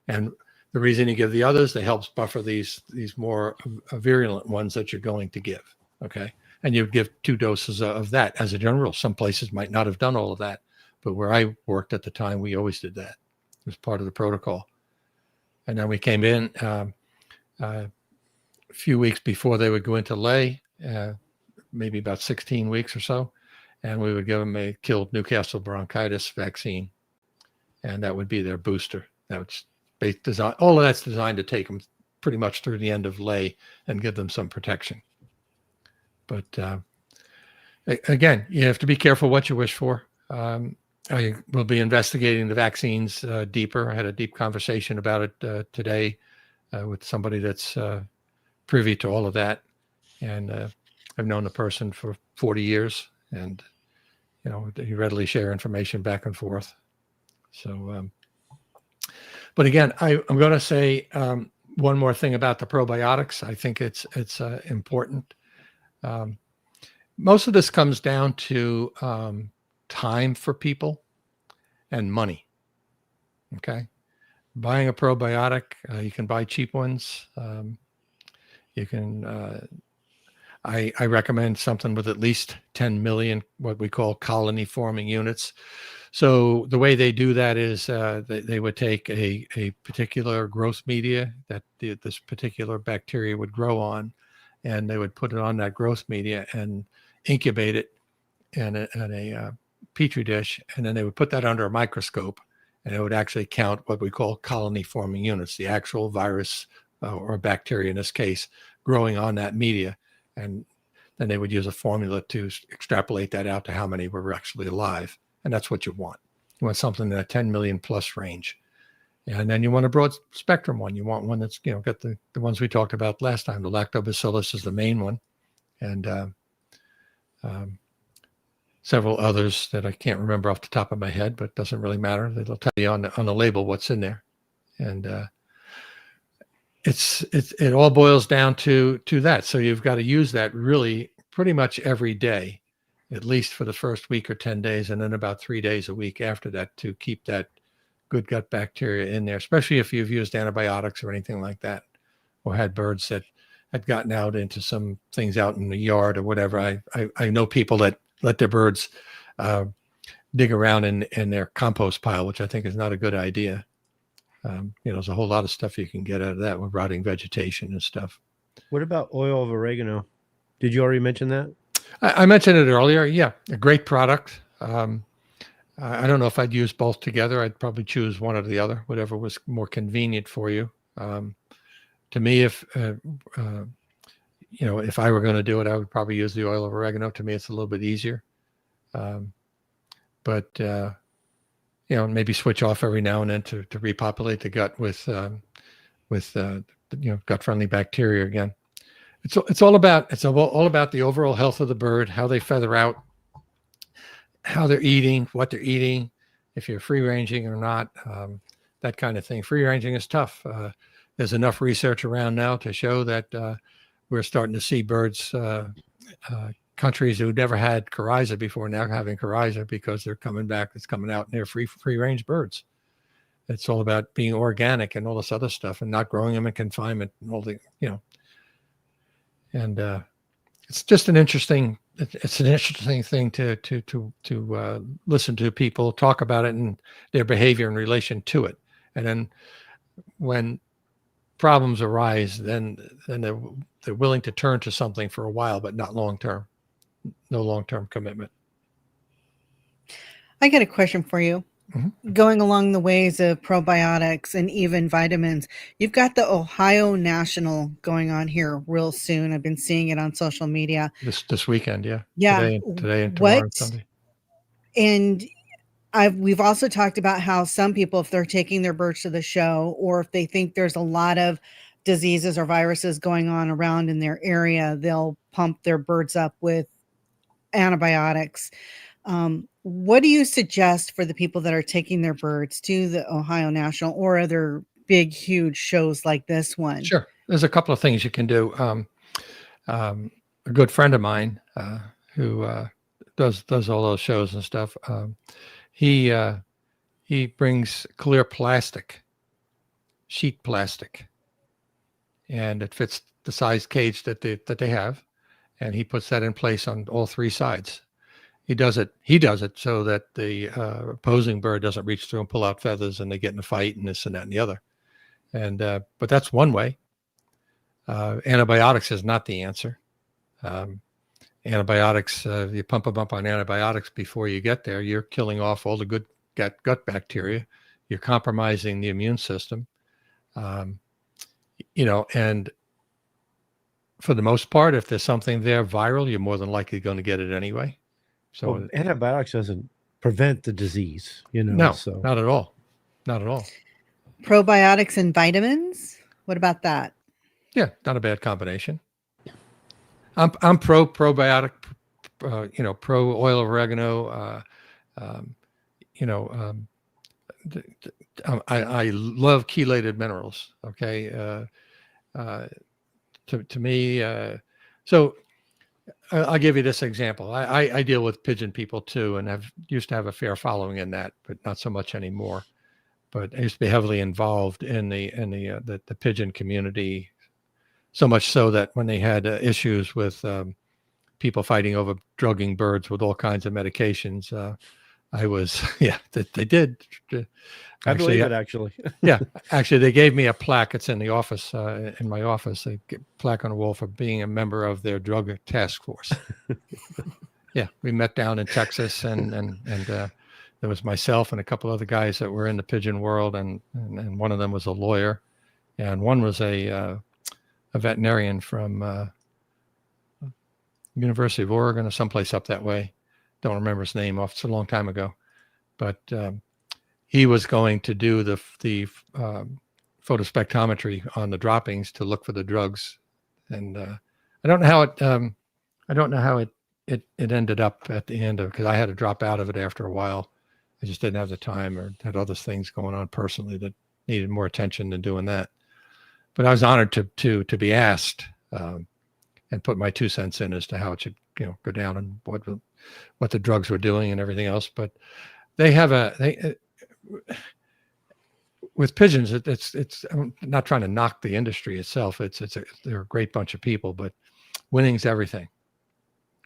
And the reason you give the others, they help buffer these more virulent ones that you're going to give, okay? And you'd give 2 doses of that as a general. Some places might not have done all of that, but where I worked at the time, we always did that. It was part of the protocol. And then we came in a few weeks before they would go into lay, maybe about 16 weeks or so, and we would give them a killed Newcastle bronchitis vaccine, and that would be their booster. That was designed, all of that's designed to take them pretty much through the end of lay and give them some protection. But again, you have to be careful what you wish for. I will be investigating the vaccines deeper. I had a deep conversation about it today with somebody that's privy to all of that. And I've known the person for 40 years, and, you know, you readily share information back and forth. So, but again, I'm going to say one more thing about the probiotics. I think it's important. Most of this comes down to time for people and money. Okay. Buying a probiotic, you can buy cheap ones. You can, I recommend something with at least 10 million, what we call colony forming units. So the way they do that is they would take a particular growth media that this particular bacteria would grow on, and they would put it on that growth media and incubate it in a petri dish, and then they would put that under a microscope, and it would actually count what we call colony forming units, the actual virus or bacteria in this case growing on that media. And then they would use a formula to extrapolate that out to how many were actually alive. And that's what you want. You want something in that 10 million plus range. And then you want a broad spectrum one. You want one that's, you know, got the ones we talked about last time. The lactobacillus is the main one. And several others that I can't remember off the top of my head, but it doesn't really matter. They'll tell you on the label what's in there. And it all boils down to that. So you've got to use that really pretty much every day, at least for the first week or 10 days, and then about 3 days a week after that to keep that good gut bacteria in there, especially if you've used antibiotics or anything like that, or had birds that had gotten out into some things out in the yard or whatever. I know people that let their birds dig around in their compost pile, which I think is not a good idea. There's a whole lot of stuff you can get out of that with rotting vegetation and stuff. What about oil of oregano? Did you already mention that? I mentioned it earlier. Yeah, a great product. I don't know if I'd use both together. I'd probably choose one or the other, whatever was more convenient for you. To me, if I were going to do it, I would probably use the oil of oregano. To me, it's a little bit easier. But maybe switch off every now and then to repopulate the gut with gut-friendly bacteria again. It's all about the overall health of the bird, how they feather out, how they're eating, what they're eating, if you're free ranging or not, that kind of thing. Free ranging is tough. There's enough research around now to show that we're starting to see birds, countries who never had coryza before now having coryza because they're coming back. It's coming out and they're free range birds. It's all about being organic and all this other stuff and not growing them in confinement and all the, and it's just an interesting thing to listen to people talk about it and their behavior in relation to it. And then when problems arise, then they're willing to turn to something for a while, but not long-term. No long-term commitment. I got a question for you. Mm-hmm. Going along the ways of probiotics and even vitamins, you've got the Ohio National going on here real soon. I've been seeing it on social media. This weekend, yeah. Yeah. Today and tomorrow and Sunday. And we've also talked about how some people, if they're taking their birds to the show, or if they think there's a lot of diseases or viruses going on around in their area, they'll pump their birds up with antibiotics. What do you suggest for the people that are taking their birds to the Ohio National or other big, huge shows like this one? Sure. There's a couple of things you can do. A good friend of mine who does all those shows and stuff. He brings clear plastic, sheet plastic, and it fits the size cage that they have, and he puts that in place on all three sides. He does it so that the opposing bird doesn't reach through and pull out feathers, and they get in a fight and this and that and the other. And but that's one way. Antibiotics is not the answer. Antibiotics, you pump them up on antibiotics before you get there, you're killing off all the good gut bacteria. You're compromising the immune system. And for the most part, if there's something there viral, you're more than likely going to get it anyway. So antibiotics doesn't prevent the disease, No, so. not at all. Not at all. Probiotics and vitamins? What about that? Yeah, not a bad combination. I'm pro probiotic, pro oil of oregano. I love chelated minerals. Okay, to me, so I'll give you this example. I deal with pigeon people too, and have used to have a fair following in that, but not so much anymore. But I used to be heavily involved in the pigeon community, so much so that when they had issues with people fighting over drugging birds with all kinds of medications, I was, they did. I believe it, actually. Yeah, actually, they gave me a plaque. It's in the office, in my office, a plaque on the wall for being a member of their drug task force. Yeah, we met down in Texas, and there was myself and a couple other guys that were in the pigeon world, and one of them was a lawyer, and one was a veterinarian from University of Oregon or someplace up that way. Don't remember his name off. It's a long time ago, but he was going to do the photospectrometry on the droppings to look for the drugs, and I don't know how it ended up at the end of, because I had to drop out of it after a while. I just didn't have the time, or had other things going on personally that needed more attention than doing that. But I was honored to be asked and put my 2 cents in as to how it should go down and what the drugs were doing and everything else. But they have with pigeons, it's I'm not trying to knock the industry itself. They're a great bunch of people, but winning's everything.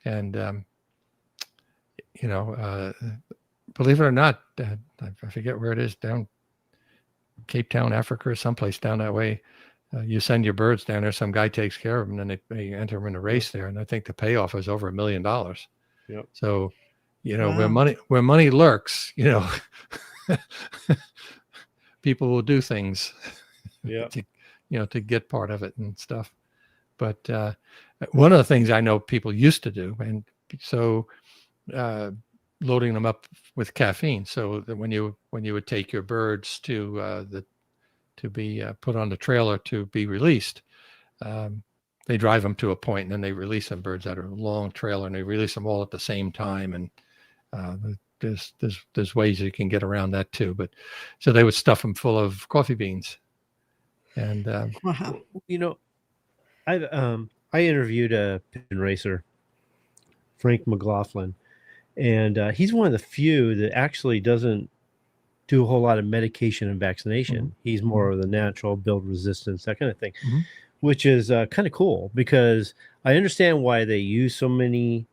And believe it or not, I forget where it is, down Cape Town, Africa, or someplace down that way. You send your birds down there, some guy takes care of them, and then they enter them in a race there. And I think the payoff is over $1 million. Yep. So, Wow. where money lurks, people will do things, to get part of it and stuff. But one of the things I know people used to do, and so loading them up with caffeine, so that when you would take your birds to be put on the trailer to be released, they drive them to a point, and then they release them birds that are a long trailer, and they release them all at the same time. And there's ways you can get around that too. But so they would stuff them full of coffee beans. And Wow. I interviewed a pigeon racer, Frank McLaughlin, and he's one of the few that actually doesn't do a whole lot of medication and vaccination. Mm-hmm. He's more of the natural, build resistance, that kind of thing, Mm-hmm. which is kind of cool, because I understand why they use so many.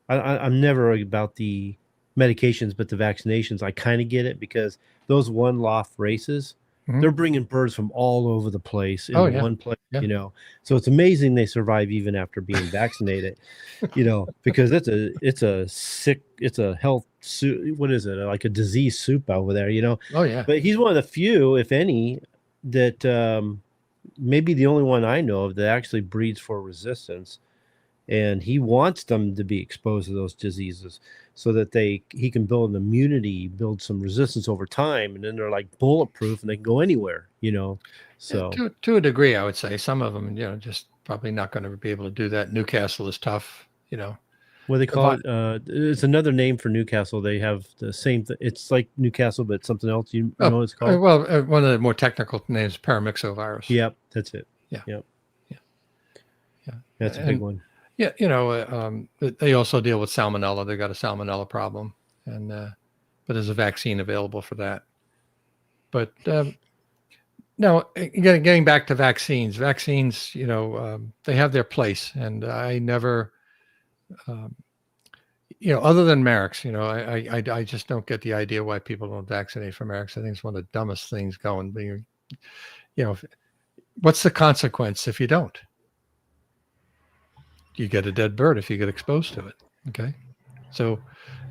I'm never about the medications, but the vaccinations, I kind of get it, because those one loft races, Mm-hmm. they're bringing birds from all over the place in one place, Yeah. So it's amazing they survive even after being vaccinated, because it's a health soup. What is it? Like a disease soup over there, Oh yeah. But he's one of the few, if any, that maybe the only one I know of that actually breeds for resistance. And he wants them to be exposed to those diseases so that he can build an immunity, build some resistance over time, and then they're like bulletproof and they can go anywhere, So to a degree, I would say some of them, just probably not going to be able to do that. Newcastle is tough, What do they call it? It's another name for Newcastle. They have the same thing. It's like Newcastle, but something else. You know what it's called? One of the more technical names, paramyxovirus. Yep, that's it. Yeah. Yep. Yeah. Yeah. That's a big one. Yeah. They also deal with salmonella. They got a salmonella problem, but there's a vaccine available for that. But now, getting back to vaccines, they have their place, and I never, other than Merrick's, I just don't get the idea why people don't vaccinate for Merrick's. I think it's one of the dumbest things going. What's the consequence if you don't? You get a dead bird if you get exposed to it. Okay, so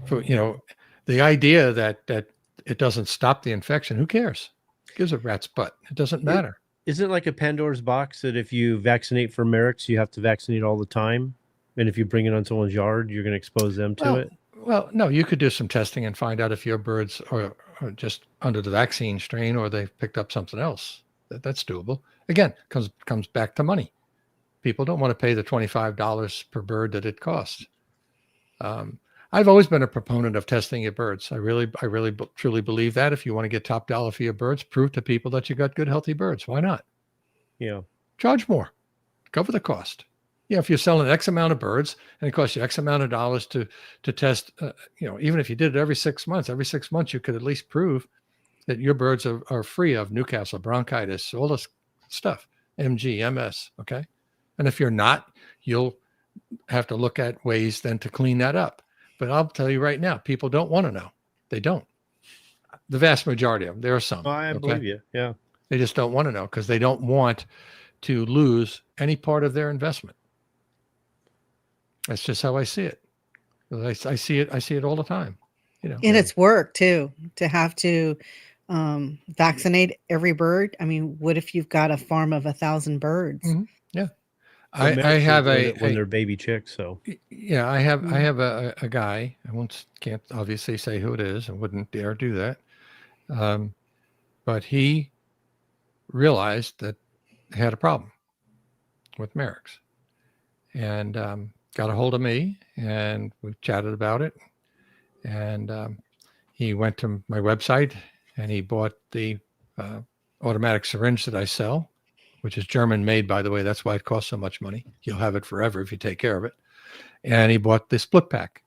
the idea that it doesn't stop the infection, who cares? Gives a rat's butt. It doesn't matter. Isn't it like a Pandora's box that if you vaccinate for Merrick's, you have to vaccinate all the time? And if you bring it on someone's yard, you're going to expose them to it? Well, no, you could do some testing and find out if your birds are just under the vaccine strain or they've picked up something else. That's doable. Again, comes back to money. People don't want to pay the $25 per bird that it costs. I've always been a proponent of testing your birds. I really truly believe that. If you want to get top dollar for your birds, prove to people that you got good, healthy birds. Why not? Yeah. Charge more. Cover the cost. If you're selling X amount of birds and it costs you X amount of dollars to test, even if you did it every 6 months, you could at least prove that your birds are free of Newcastle, bronchitis, all this stuff, MG, MS. Okay. And if you're not, you'll have to look at ways then to clean that up. But I'll tell you right now, people don't want to know. They don't. The vast majority of them. There are some. Oh, I believe you. Yeah. They just don't want to know because they don't want to lose any part of their investment. That's just how I see it. I see it all the time. And it's work too, to have to vaccinate every bird. I mean, what if you've got a farm of 1,000 birds? Mm-hmm. Yeah. I have when they're baby chicks. So yeah, I have a guy. Can't obviously say who it is. I wouldn't dare do that. But he realized that he had a problem with Merrick's, and got a hold of me, and we chatted about it. And he went to my website and he bought the automatic syringe that I sell, which is German made, by the way. That's why it costs so much money. You'll have it forever if you take care of it. And he bought the split pack.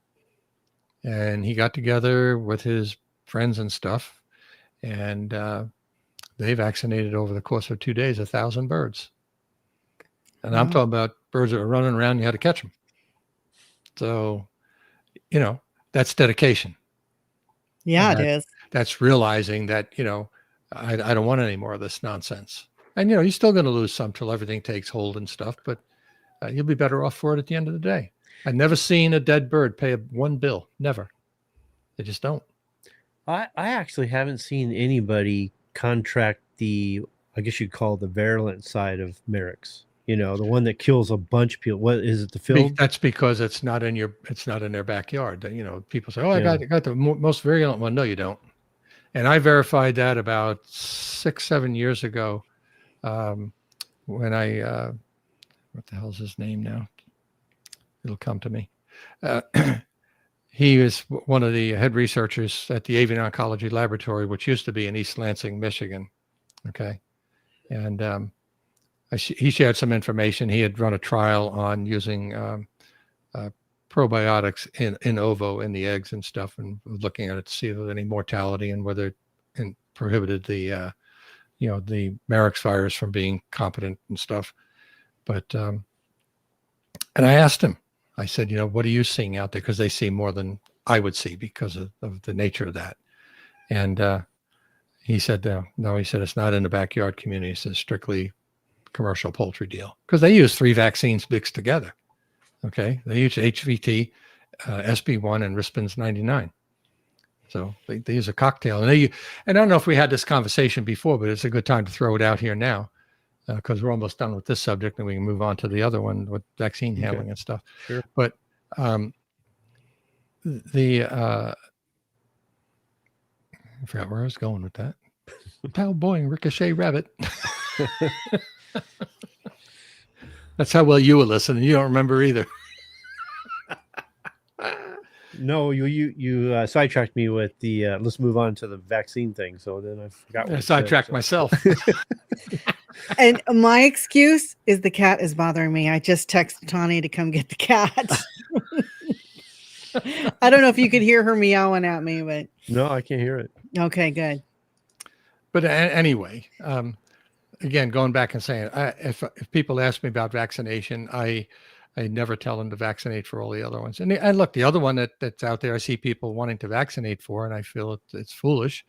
And he got together with his friends and stuff. And they vaccinated over the course of 2 days, 1,000 birds. And I'm talking about birds that are running around, you had to catch them. So, that's dedication. Yeah, it is. That's realizing that, I don't want any more of this nonsense. And, you're still going to lose some till everything takes hold and stuff, but you'll be better off for it at the end of the day. I've never seen a dead bird pay one bill. Never. They just don't. I actually haven't seen anybody contract I guess you'd call the virulent side of Merrick's. The one that kills a bunch of people. What is it? The field? That's because it's not in their backyard. People say, "Oh, I got the most virulent one." No, you don't. And I verified that about 6-7 years ago, when I what the hell's his name now? It'll come to me. He is one of the head researchers at the Avian Oncology Laboratory, which used to be in East Lansing, Michigan. Okay, and he shared some information. He had run a trial on using probiotics in ovo in the eggs and stuff, and looking at it to see if there was any mortality and whether it prohibited the Merrick's virus from being competent and stuff. But and I asked him, I said, what are you seeing out there? Because they see more than I would see because of the nature of that. And he said, no, he said, it's not in the backyard community. It's strictly commercial poultry deal, because they use 3 vaccines mixed together. Okay, they use HVT, SB1, and Rispin's 99. So they use a cocktail, and I don't know if we had this conversation before, but it's a good time to throw it out here now, because we're almost done with this subject, and we can move on to the other one with vaccine handling and stuff. Sure. But I forgot where I was going with that. Pow, boing, ricochet, rabbit. That's how well you were listening. You don't remember either. No, you sidetracked me with the let's move on to the vaccine thing. So then I forgot what I you sidetracked said, myself. And my excuse is the cat is bothering me. I just texted Tawny to come get the cat. I don't know if you could hear her meowing at me, but No, I can't hear it. okay, good. But anyway, again, going back and saying, if people ask me about vaccination, I never tell them to vaccinate for all the other ones. And look, the other one that's out there, I see people wanting to vaccinate for, and I feel it's foolish,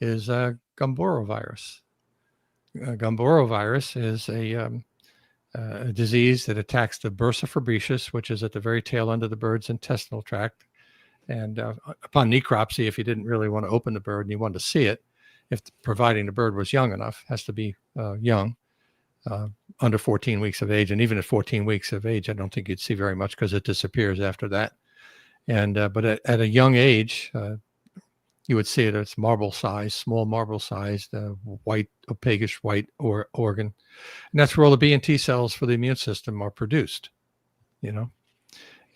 is Gumboro virus. Gumboro virus is a disease that attacks the bursa fabricius, which is at the very tail end of the bird's intestinal tract. And upon necropsy, if you didn't really want to open the bird and you wanted to see it, providing the bird was young enough, has to be young, under 14 weeks of age. And even at 14 weeks of age, I don't think you'd see very much because it disappears after that. And but at a young age, you would see it. It's marble size, small marble sized, white, opaquish white organ. And that's where all the B and T cells for the immune system are produced,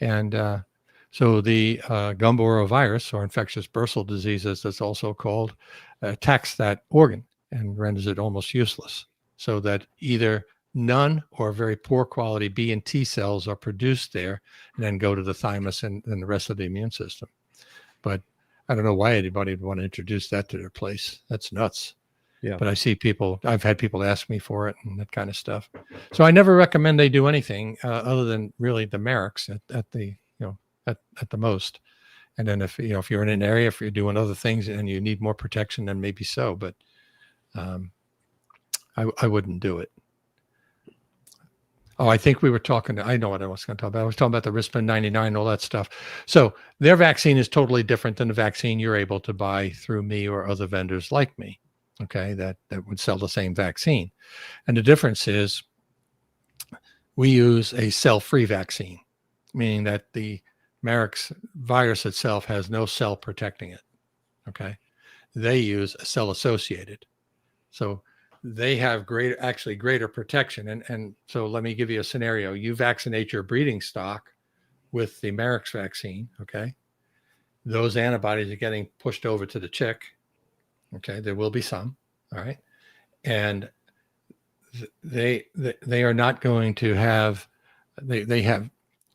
And so the Gumboro virus, or infectious bursal disease, as it's also called, attacks that organ and renders it almost useless, so that either none or very poor quality B and T cells are produced there and then go to the thymus and the rest of the immune system. But I don't know why anybody would want to introduce that to their place. That's nuts. Yeah. But I've had people ask me for it and that kind of stuff. So I never recommend they do anything other than really the Merrick's at the most. And then if you're in an area, if you're doing other things and you need more protection, then maybe so. But I wouldn't do it. Oh, I think we were talking. I know what I was going to talk about. I was talking about the Rispin 99 and all that stuff. So their vaccine is totally different than the vaccine you're able to buy through me or other vendors like me. Okay, that would sell the same vaccine. And the difference is we use a cell-free vaccine, meaning that the Marek's virus itself has no cell protecting it. Okay, they use a cell-associated. So they have greater protection. And so let me give you a scenario. You vaccinate your breeding stock with the Marek's vaccine. Okay, those antibodies are getting pushed over to the chick. Okay, there will be some. All right, and they are not going to have. They have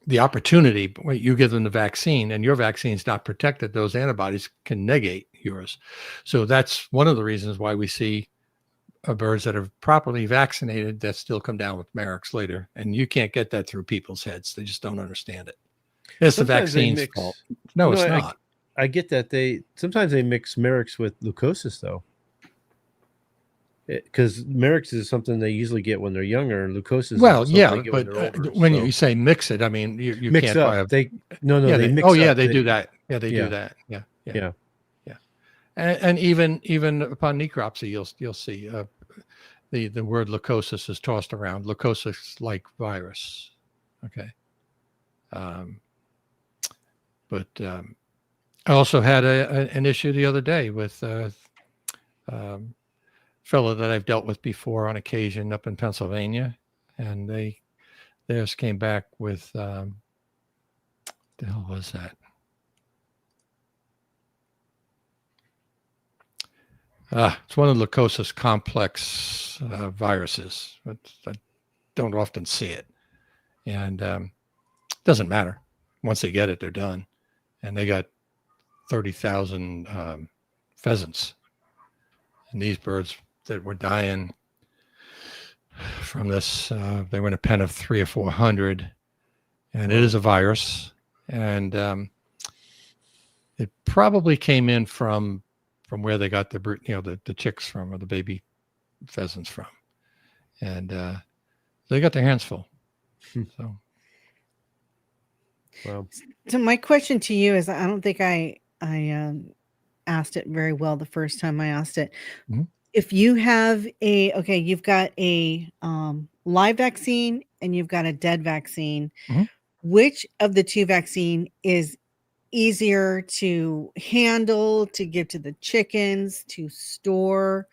the opportunity. You give them the vaccine, and your vaccine is not protected. Those antibodies can negate yours. So that's one of the reasons why we see birds that are properly vaccinated that still come down with Marek's later, and you can't get that through people's heads. They just don't understand it. It's Sometimes the vaccine's fault. No, it's not. I get that sometimes they mix Marek's with leukosis though, because Marek's is something they usually get when they're younger, and leukosis. Well, is yeah, they get but when, they're older, when you say mix it, I mean you mix can't up. buy a. They mix. Oh up. yeah, they do that. Yeah, they do that. Yeah. And even upon necropsy, you'll see the word leukosis is tossed around. Leukosis-like virus. Okay. But I also had an issue the other day with a fellow that I've dealt with before on occasion up in Pennsylvania, and theirs came back with the hell was that? It's one of the leukosis complex viruses. I don't often see it, and it doesn't matter. Once they get it, they're done. And they got 30,000 pheasants, and these birds that were dying from this, they were in a pen of 300 or 400, and it is a virus, and it probably came in from where they got the chicks from, or the baby pheasants from, and they got their hands full. So, Wow. So my question to you is, I don't think I asked it very well the first time I asked it. Mhm. If you have you've got a live vaccine and you've got a dead vaccine, Mhm. which of the two vaccine is easier to handle, to give to the chickens, to store?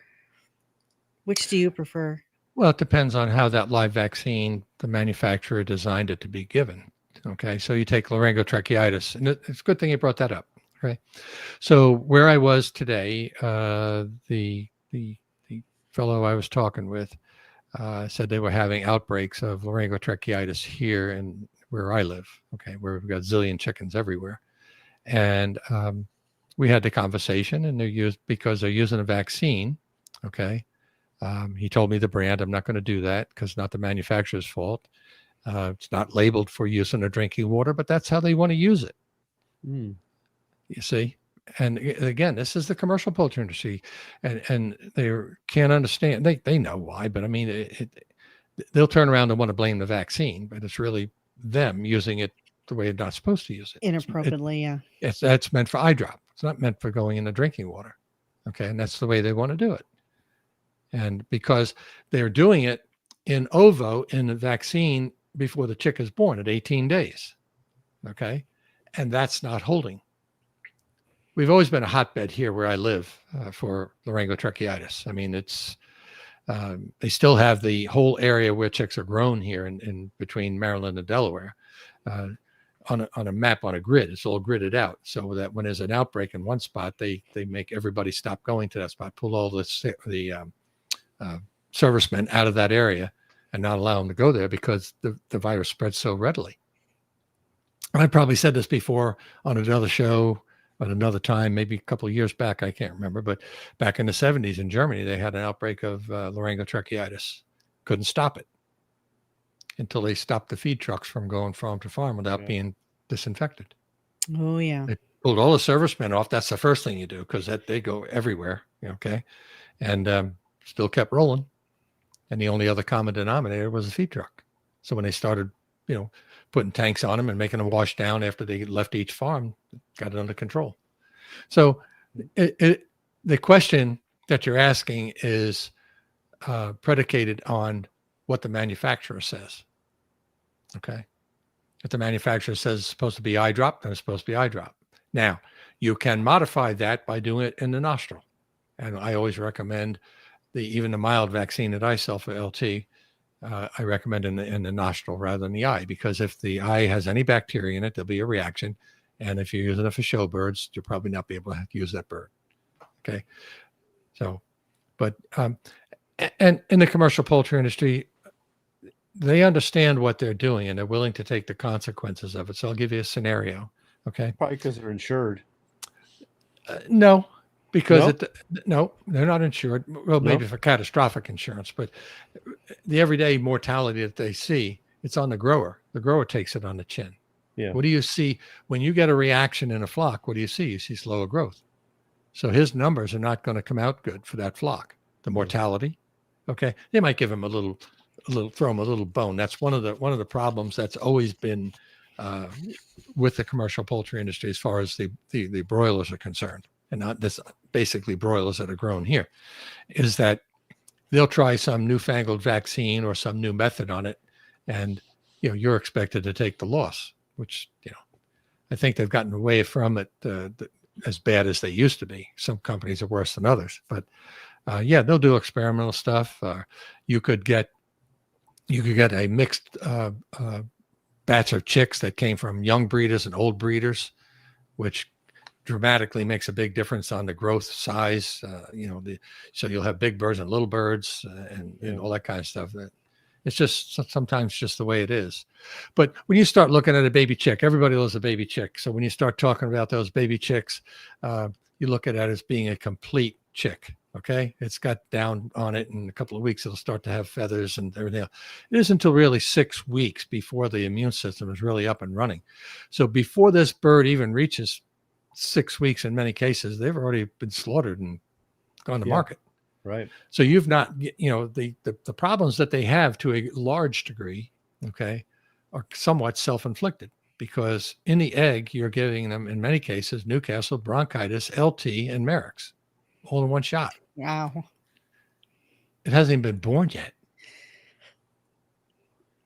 Which do you prefer? Well, it depends on how that live vaccine, the manufacturer designed it to be given. Okay, so you take laryngotracheitis, and it's a good thing you brought that up. Okay, so where I was today, the fellow I was talking with said they were having outbreaks of laryngotracheitis here and where I live. Okay, where we've got zillion chickens everywhere, and we had the conversation, and because they're using a vaccine. Okay, he told me the brand. I'm not going to do that because it's not the manufacturer's fault. It's not labeled for use in the drinking water, but that's how they want to use it. Mm. You see? And again, this is the commercial poultry industry, and they can't understand. They know why, but I mean, they'll turn around and want to blame the vaccine, but it's really them using it the way they're not supposed to use it. Inappropriately, yeah. That's meant for eye drop. It's not meant for going into drinking water. Okay, and that's the way they want to do it. And because they're doing it in ovo in the vaccine before the chick is born at 18 days. Okay. And that's not holding. We've always been a hotbed here where I live for laryngotracheitis. I mean, it's, they still have the whole area where chicks are grown here in between Maryland and Delaware on a map, on a grid. It's all gridded out so that when there's an outbreak in one spot, they make everybody stop going to that spot, pull all the servicemen out of that area and not allow them to go there because the virus spreads so readily. And I probably said this before on another show at another time, maybe a couple of years back, I can't remember, but back in the 70s in Germany, they had an outbreak of laryngotracheitis. Couldn't stop it until they stopped the feed trucks from going farm to farm without being disinfected. Oh, yeah. They pulled all the servicemen off. That's the first thing you do because they go everywhere, okay? And still kept rolling. And the only other common denominator was a feed truck. So when they started, putting tanks on them and making them wash down after they left each farm, got it under control. So the question that you're asking is predicated on what the manufacturer says. Okay. If the manufacturer says it's supposed to be eye drop, then it's supposed to be eye drop. Now, you can modify that by doing it in the nostril. And I always recommend even the mild vaccine that I sell for LT, I recommend in the nostril rather than the eye, because if the eye has any bacteria in it, there'll be a reaction. And if you're using it for show birds, you'll probably not be able to use that bird. Okay. So, but, and in the commercial poultry industry, they understand what they're doing and they're willing to take the consequences of it. So I'll give you a scenario. Okay. Probably because they're insured. No. Because no, they're not insured. Well, maybe for catastrophic insurance, but the everyday mortality that they see, it's on the grower. The grower takes it on the chin. Yeah. What do you see when you get a reaction in a flock? What do you see? You see slower growth. So his numbers are not going to come out good for that flock. The mortality, okay. They might give him throw him a little bone. That's one of the problems that's always been with the commercial poultry industry as far as the broilers are concerned. And not this basically broilers that are grown here, is that they'll try some newfangled vaccine or some new method on it. And, you're expected to take the loss, which, I think they've gotten away from it as bad as they used to be. Some companies are worse than others, but they'll do experimental stuff. You could get a mixed batch of chicks that came from young breeders and old breeders, which dramatically makes a big difference on the growth size. So you'll have big birds and little birds and all that kind of stuff. It's just sometimes just the way it is. But when you start looking at a baby chick, everybody loves a baby chick. So when you start talking about those baby chicks, you look at that as being a complete chick. Okay. It's got down on it in a couple of weeks. It'll start to have feathers and everything else. It isn't until really 6 weeks before the immune system is really up and running. So before this bird even reaches 6 weeks, in many cases, they've already been slaughtered and gone to market. Right. So you've not, the problems that they have to a large degree, okay, are somewhat self-inflicted because in the egg, you're giving them, in many cases, Newcastle, bronchitis, LT, and Merrick's all in one shot. Wow. It hasn't even been born yet.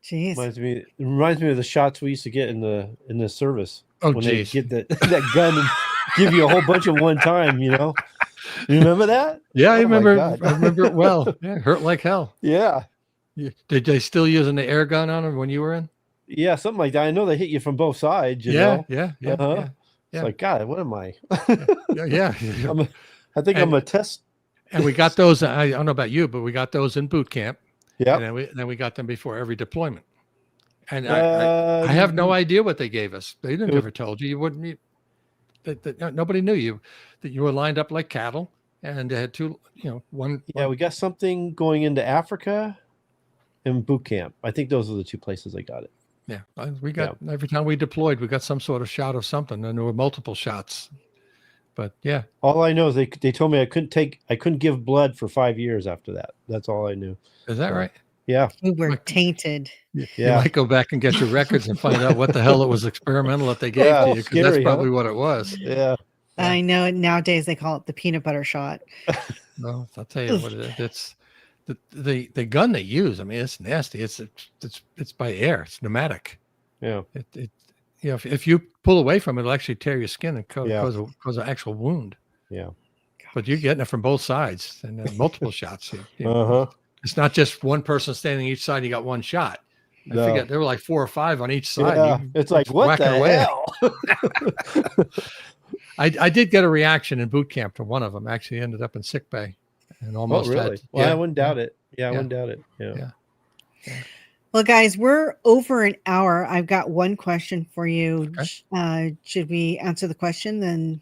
Jeez. It reminds me of the shots we used to get in the service. Oh, when geez. they get that gun and give you a whole bunch at one time, You remember that? Yeah, I Oh my remember. God. I remember it well. Yeah, it hurt like hell. Yeah. Did they still using the air gun on them when you were in? Yeah, something like that. I know they hit you from both sides, you know? Yeah. Uh-huh. It's Yeah. like, God, what am I? Yeah. I think I'm a test. And we got those. I don't know about you, but we got those in boot camp. Yeah. And then we got them before every deployment. And I have no idea what they gave us. They didn't ever told you. You wouldn't. Nobody knew you that you were lined up like cattle, and they had two. One. Yeah, we got something going into Africa and boot camp. I think those are the two places I got it. Yeah, we got every time we deployed, we got some sort of shot of something, and there were multiple shots. But yeah, all I know is they told me I couldn't give blood for 5 years after that. That's all I knew. Is that right? Yeah, We were tainted. Yeah, you might go back and get your records and find out what the hell it was experimental that they gave to you, because that's probably what it was. Yeah, I know. Nowadays they call it the peanut butter shot. Well, I'll tell you what it is. It's the gun they use. I mean, it's nasty. It's by air. It's pneumatic. Yeah. If you pull away from it, it'll actually tear your skin and cause an actual wound. Yeah. But you're getting it from both sides and multiple shots. Uh-huh. It's not just one person standing each side. You got one shot. I forget there were like 4 or 5 on each side. Yeah. It's like, what the hell? I did get a reaction in boot camp to one of them. Actually ended up in sick bay and almost really? I wouldn't doubt it. Yeah, I wouldn't doubt it. Yeah. Well, guys, we're over an hour. I've got one question for you. Okay. Should we answer the question then?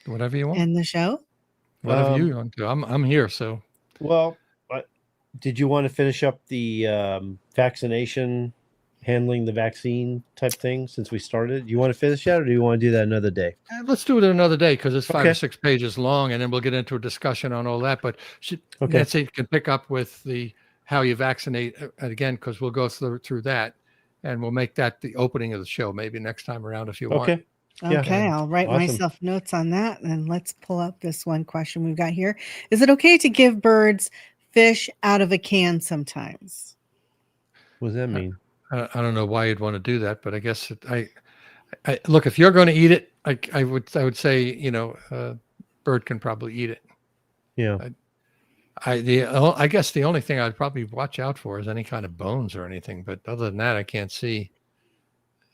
Whatever you want. End the show. Whatever you want to. I'm here. So. Well, did you want to finish up the vaccination, handling the vaccine type thing since we started? Do you want to finish that, or do you want to do that another day? Let's do it another day because it's 5 or 6 pages long, and then we'll get into a discussion on all that. But Nancy can pick up with how you vaccinate again, because we'll go through that, and we'll make that the opening of the show maybe next time around if you want. Okay. Okay, I'll write myself notes on that, and let's pull up this one question we've got here. Is it okay to give birds fish out of a can sometimes? What does that mean? I don't know why you'd want to do that, but I guess I look, if you're going to eat it, I would say, bird can probably eat it. Yeah. I guess the only thing I'd probably watch out for is any kind of bones or anything, but other than that, I can't see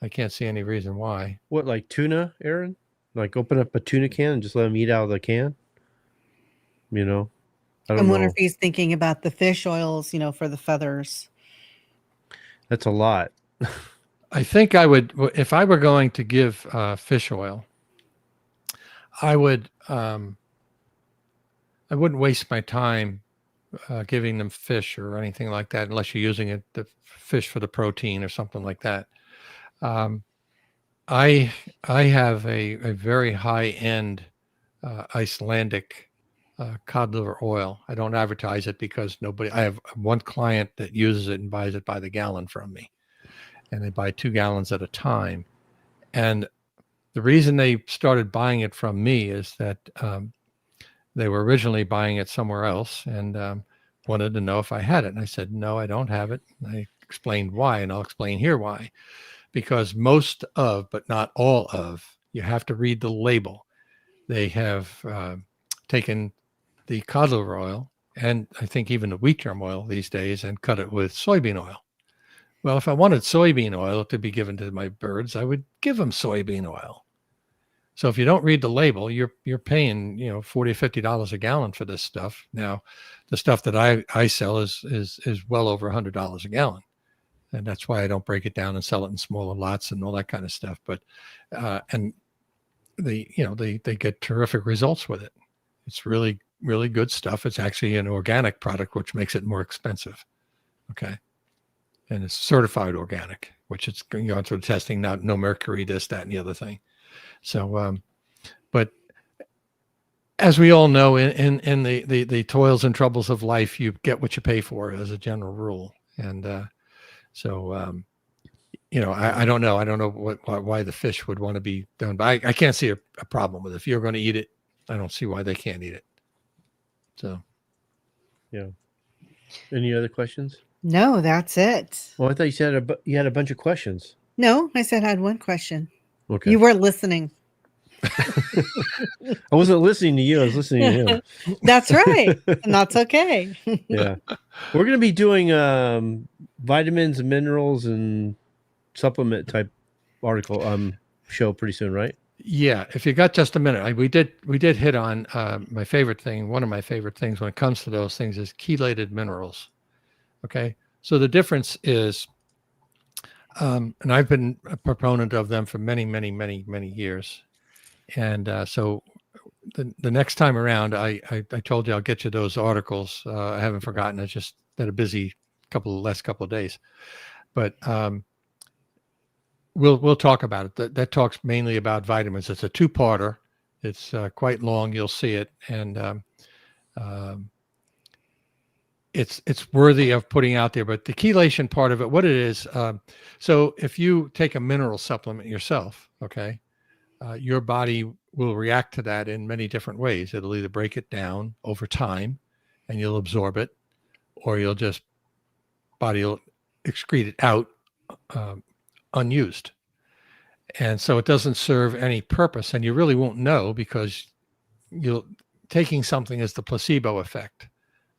any reason why. What, like tuna, Aaron? Like open up a tuna can and just let them eat out of the can? I don't wonder if he's thinking about the fish oils, for the feathers. That's a lot. I think I would, if I were going to give fish oil, I would. I wouldn't waste my time giving them fish or anything like that, unless you're using the fish for the protein or something like that. I have a very high end Icelandic cod liver oil. I don't advertise it because I have one client that uses it and buys it by the gallon from me, and they buy 2 gallons at a time. And the reason they started buying it from me is that they were originally buying it somewhere else and wanted to know if I had it. And I said, no, I don't have it. And I explained why, and I'll explain here why. Because most of, but not all of, you have to read the label. They have taken the cod liver oil, and I think even the wheat germ oil these days, and cut it with soybean oil. Well, if I wanted soybean oil to be given to my birds, I would give them soybean oil. So if you don't read the label, you're paying $40 or $50 a gallon for this stuff. Now, the stuff that I sell is well over $100 a gallon, and that's why I don't break it down and sell it in smaller lots and all that kind of stuff. But and they get terrific results with it. It's really, really good stuff. It's actually an organic product, which makes it more expensive. Okay. And it's certified organic, which it's going through the testing, no mercury, this, that, and the other thing. So, but as we all know, in the toils and troubles of life, you get what you pay for as a general rule. And I don't know. I don't know why the fish would want to be done, but I can't see a problem with it. If you're going to eat it, I don't see why they can't eat it. So, yeah. Any other questions? No, that's it. Well, I thought you said you had a bunch of questions. No, I said I had one question. Okay. You weren't listening. I wasn't listening to you. I was listening to him. That's right. And that's okay. Yeah. We're going to be doing vitamins and minerals and supplement type article show pretty soon, right? Yeah, if you got just a minute, we did hit on my favorite thing. One of my favorite things when it comes to those things is chelated minerals. Okay, so the difference is, and I've been a proponent of them for many, many, many, many years. And so the next time around, I told you I'll get you those articles. I haven't forgotten. I just had a busy last couple of days, but we'll talk about it. That talks mainly about vitamins. It's a two-parter. It's quite long. You'll see it, and it's worthy of putting out there. But the chelation part of it, what it is, so if you take a mineral supplement yourself, okay, your body will react to that in many different ways. It'll either break it down over time, and you'll absorb it, or body will excrete it out unused. And so it doesn't serve any purpose, and you really won't know because taking something as the placebo effect.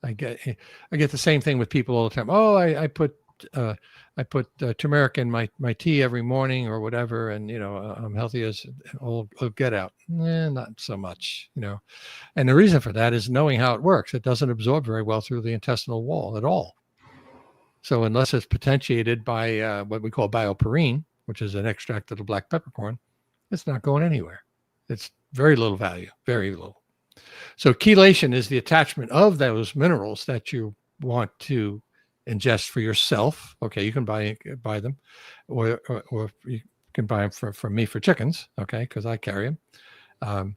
I get the same thing with people all the time. Oh, I put turmeric in my tea every morning or whatever, and I'm healthy as all get out. Not so much, And the reason for that is knowing how it works. It doesn't absorb very well through the intestinal wall at all. So unless it's potentiated by what we call bioperine, which is an extract of the black peppercorn, it's not going anywhere. It's very little value, very little. So chelation is the attachment of those minerals that you want to ingest for yourself. Okay, you can buy them, or you can buy them from me for chickens. Okay, because I carry them.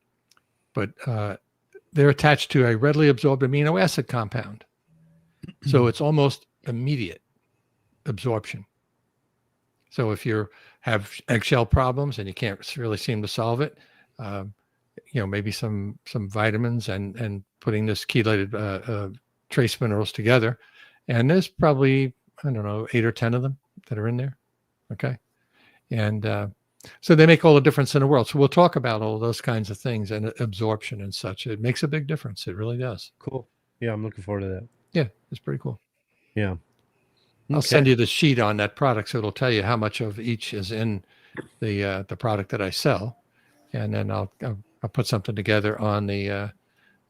But they're attached to a readily absorbed amino acid compound, so it's almost immediate absorption. So if you have eggshell problems and you can't really seem to solve it, maybe some vitamins and putting this chelated trace minerals together. And there's probably, 8 or 10 of them that are in there. Okay. And so they make all the difference in the world. So we'll talk about all those kinds of things and absorption and such. It makes a big difference. It really does. Cool. Yeah, I'm looking forward to that. Yeah, it's pretty cool. Yeah. I'll send you the sheet on that product, so it'll tell you how much of each is in the product that I sell, and then I'll put something together on the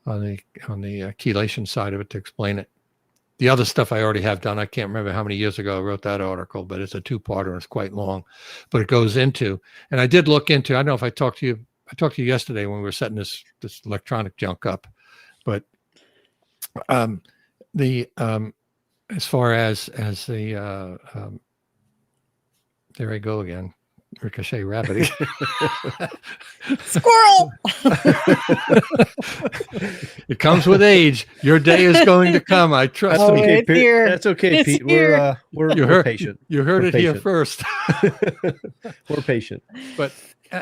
chelation side of it to explain it. The other stuff I already have done. I can't remember how many years ago I wrote that article, but it's a two-parter and it's quite long. But it goes into, and I did look into. I don't know if I talked to you yesterday when we were setting this electronic junk up, but as far as the there I go again, ricochet rabbit. Squirrel. It comes with age. Your day is going to come. I trust me. Okay, it's here. That's okay, It's Pete. here. We're patient. You heard We're it here patient. first. We're patient. But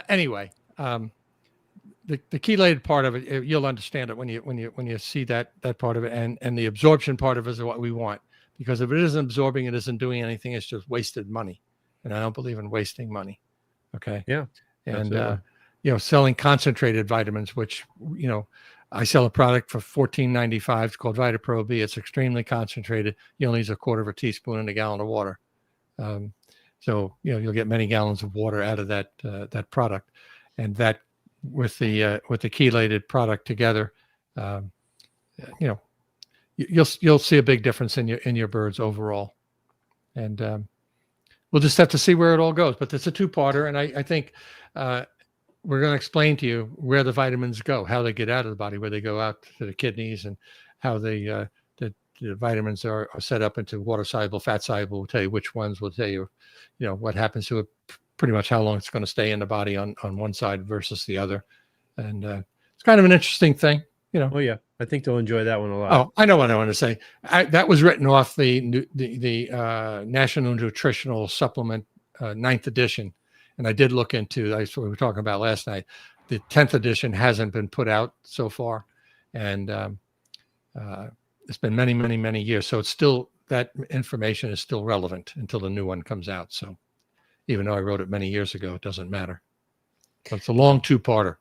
anyway, the chelated part of it, you'll understand it when you see that part of it, and the absorption part of it is what we want. Because if it isn't absorbing, it isn't doing anything. It's just wasted money, and I don't believe in wasting money. Okay. Yeah. And selling concentrated vitamins, which I sell a product for $14.95. It's called VitaPro B. It's extremely concentrated. You only use a quarter of a teaspoon in a gallon of water. So you'll get many gallons of water out of that product, and that with the chelated product together, you'll see a big difference in your birds overall. And we'll just have to see where it all goes. But it's a two-parter, and I think we're going to explain to you where the vitamins go, how they get out of the body, where they go out to the kidneys, and how the vitamins are set up into water-soluble, fat-soluble. We'll tell you which ones. We'll tell you, what happens to it, pretty much how long it's going to stay in the body on one side versus the other. And it's kind of an interesting thing. Oh yeah, I think they'll enjoy that one a lot. Oh, I know what I want to say. That was written off the National Nutritional Supplement 9th edition, and I did look into. That's what we were talking about last night. The 10th edition hasn't been put out so far, and it's been many, many, many years. So it's still, that information is still relevant until the new one comes out. So even though I wrote it many years ago, it doesn't matter. So it's a long two-parter.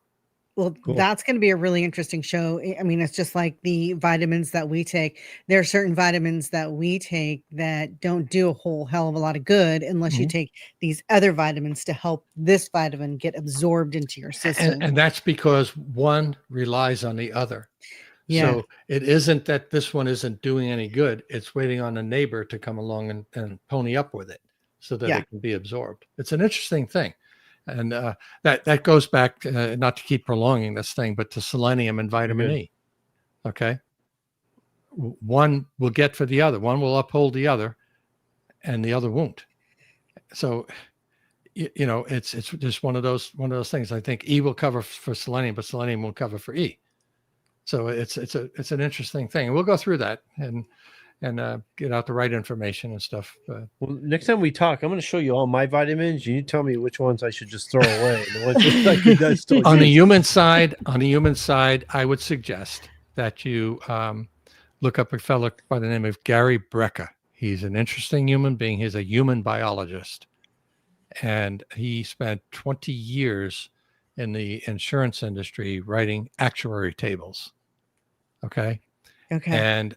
Well, Cool. that's going to be a really interesting show. I mean, it's just like the vitamins that we take. There are certain vitamins that we take that don't do a whole hell of a lot of good unless you take these other vitamins to help this vitamin get absorbed into your system. And that's because one relies on the other. Yeah. So it isn't that this one isn't doing any good. It's waiting on a neighbor to come along and pony up with it so that it can be absorbed. It's an interesting thing. And that goes back, not to keep prolonging this thing, but to selenium and vitamin E. Okay. One will get for the other. One will uphold the other, and the other won't. So, you know, it's just one of those things. I think E will cover for selenium, but selenium won't cover for E. So it's an interesting thing. And we'll go through that and get out the right information and stuff. Well, next time we talk, I'm going to show you all my vitamins. You tell me which ones I should just throw away. The ones like you guys still on use. the human side, I would suggest that you look up a fellow by the name of Gary Brecka. He's an interesting human being. He's a human biologist, and he spent 20 years in the insurance industry writing actuary tables. Okay. And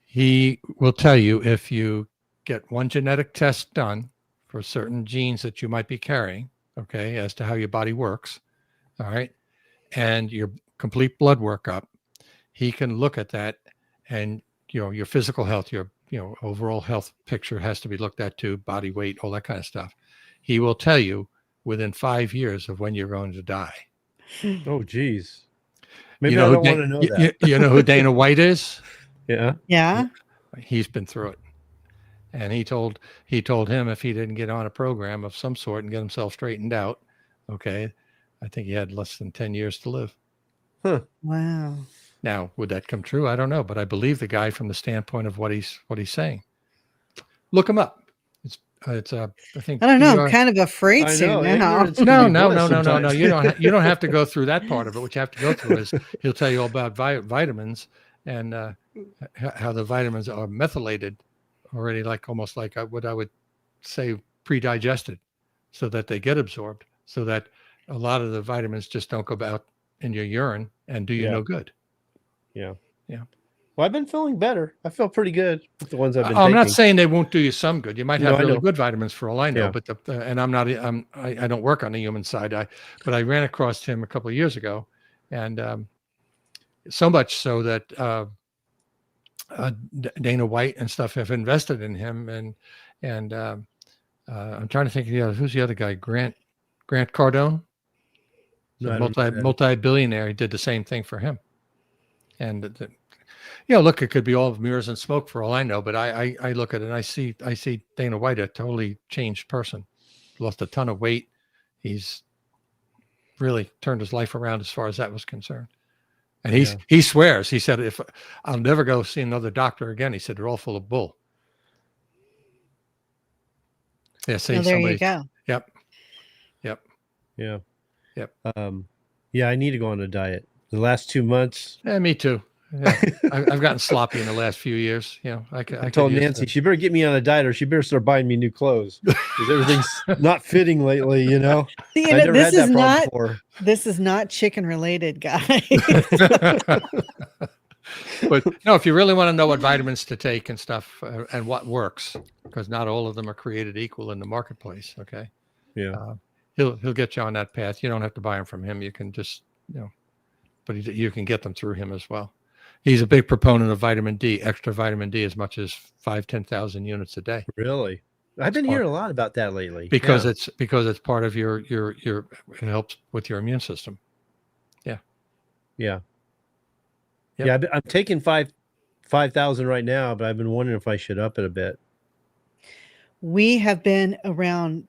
he will tell you if you get one genetic test done for certain genes that you might be carrying, okay, as to how your body works, all right, and your complete blood workup, he can look at that, and your physical health, your overall health picture has to be looked at too, body weight, all that kind of stuff. He will tell you within 5 years of when you're going to die. Oh, geez. Maybe I don't want to know that. You know who Dana White is? Yeah. He's been through it. And he told him if he didn't get on a program of some sort and get himself straightened out, okay, I think he had less than 10 years to live. Huh. Wow. Now, would that come true? I don't know, but I believe the guy from the standpoint of what he's saying. Look him up. I think I don't know. I'm kind of afraid to now. No. You don't have to go through that part of it. What you have to go through is he'll tell you all about vitamins and how the vitamins are methylated already, almost like what I would say pre-digested, so that they get absorbed, so that a lot of the vitamins just don't go out in your urine and do you no good. Yeah. Well, I've been feeling better. I feel pretty good with the ones I've been I'm taking. not saying they won't do you some good. You might have really good vitamins for all I know, but and I don't work on the human side. But I ran across him a couple of years ago, and so much so that Dana White and stuff have invested in him, and I'm trying to think of who's the other guy, Grant Cardone, multi-billionaire. He did the same thing for him, and look, it could be all mirrors and smoke for all I know, but I look at it and I see Dana White, a totally changed person, lost a ton of weight. He's really turned his life around as far as that was concerned. And he swears, he said, if I'll never go see another doctor again, he said, they're all full of bull. Yeah. So there you go. Yep. Yeah. I need to go on a diet. The last 2 months. Yeah, me too. Yeah. I've gotten sloppy in the last few years. I told Nancy she better get me on a diet, or she better start buying me new clothes because everything's not fitting lately. This is not chicken related, guys. But no, if you really want to know what vitamins to take and stuff and what works, because not all of them are created equal in the marketplace. Okay. Yeah. He'll get you on that path. You don't have to buy them from him. You can just but you can get them through him as well. He's a big proponent of vitamin D, extra vitamin D, as much as 10,000 units a day. Really? I've been hearing a lot about that lately. Because it's part of your it helps with your immune system. Yeah. Yep. Yeah. I'm taking 5,000 right now, but I've been wondering if I should up it a bit. We have been around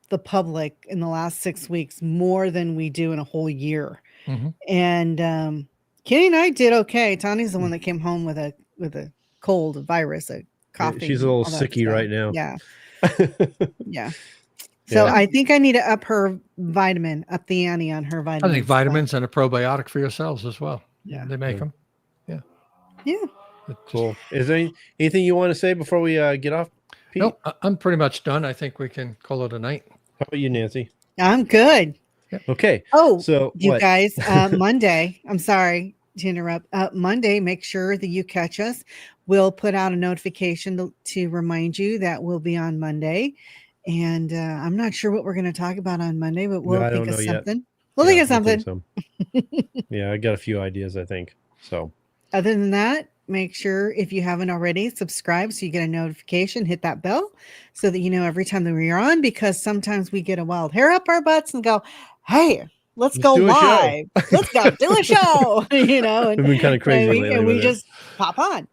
the public in the last 6 weeks more than we do in a whole year. Mm-hmm. And Kitty and I did okay. Tani's the one that came home with a cold, a virus, a coughing. She's a little sicky right now. Yeah. Yeah. So I think I need to up her vitamin, up the ante on her vitamins. I think vitamins and a probiotic for yourselves as well. Yeah. They make them. Yeah. Cool. Is there anything you want to say before we get off, Pete? Nope, I'm pretty much done. I think we can call it a night. How about you, Nancy? I'm good. Okay. Oh, So you what? guys, Monday, I'm sorry to interrupt. Monday, make sure that you catch us. We'll put out a notification to remind you that we'll be on Monday. And I'm not sure what we're going to talk about on Monday, but we'll I think don't of know yet. something. We'll think of We'll think something. Yeah, I got a few ideas, I think. So Other than that, make sure if you haven't already, subscribe so you get a notification, hit that bell so that you know every time that we're on, because sometimes we get a wild hair up our butts and go, hey, let's go do a show. live. Let's go do a show, you know, and, We've been kind of crazy and lately with we it. just pop on.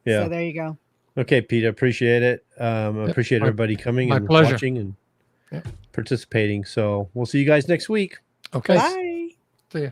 Yeah. So there you go. Okay, Pete, I appreciate it. Appreciate everybody coming and pleasure. watching and participating. So we'll see you guys next week. Okay. Bye. See ya.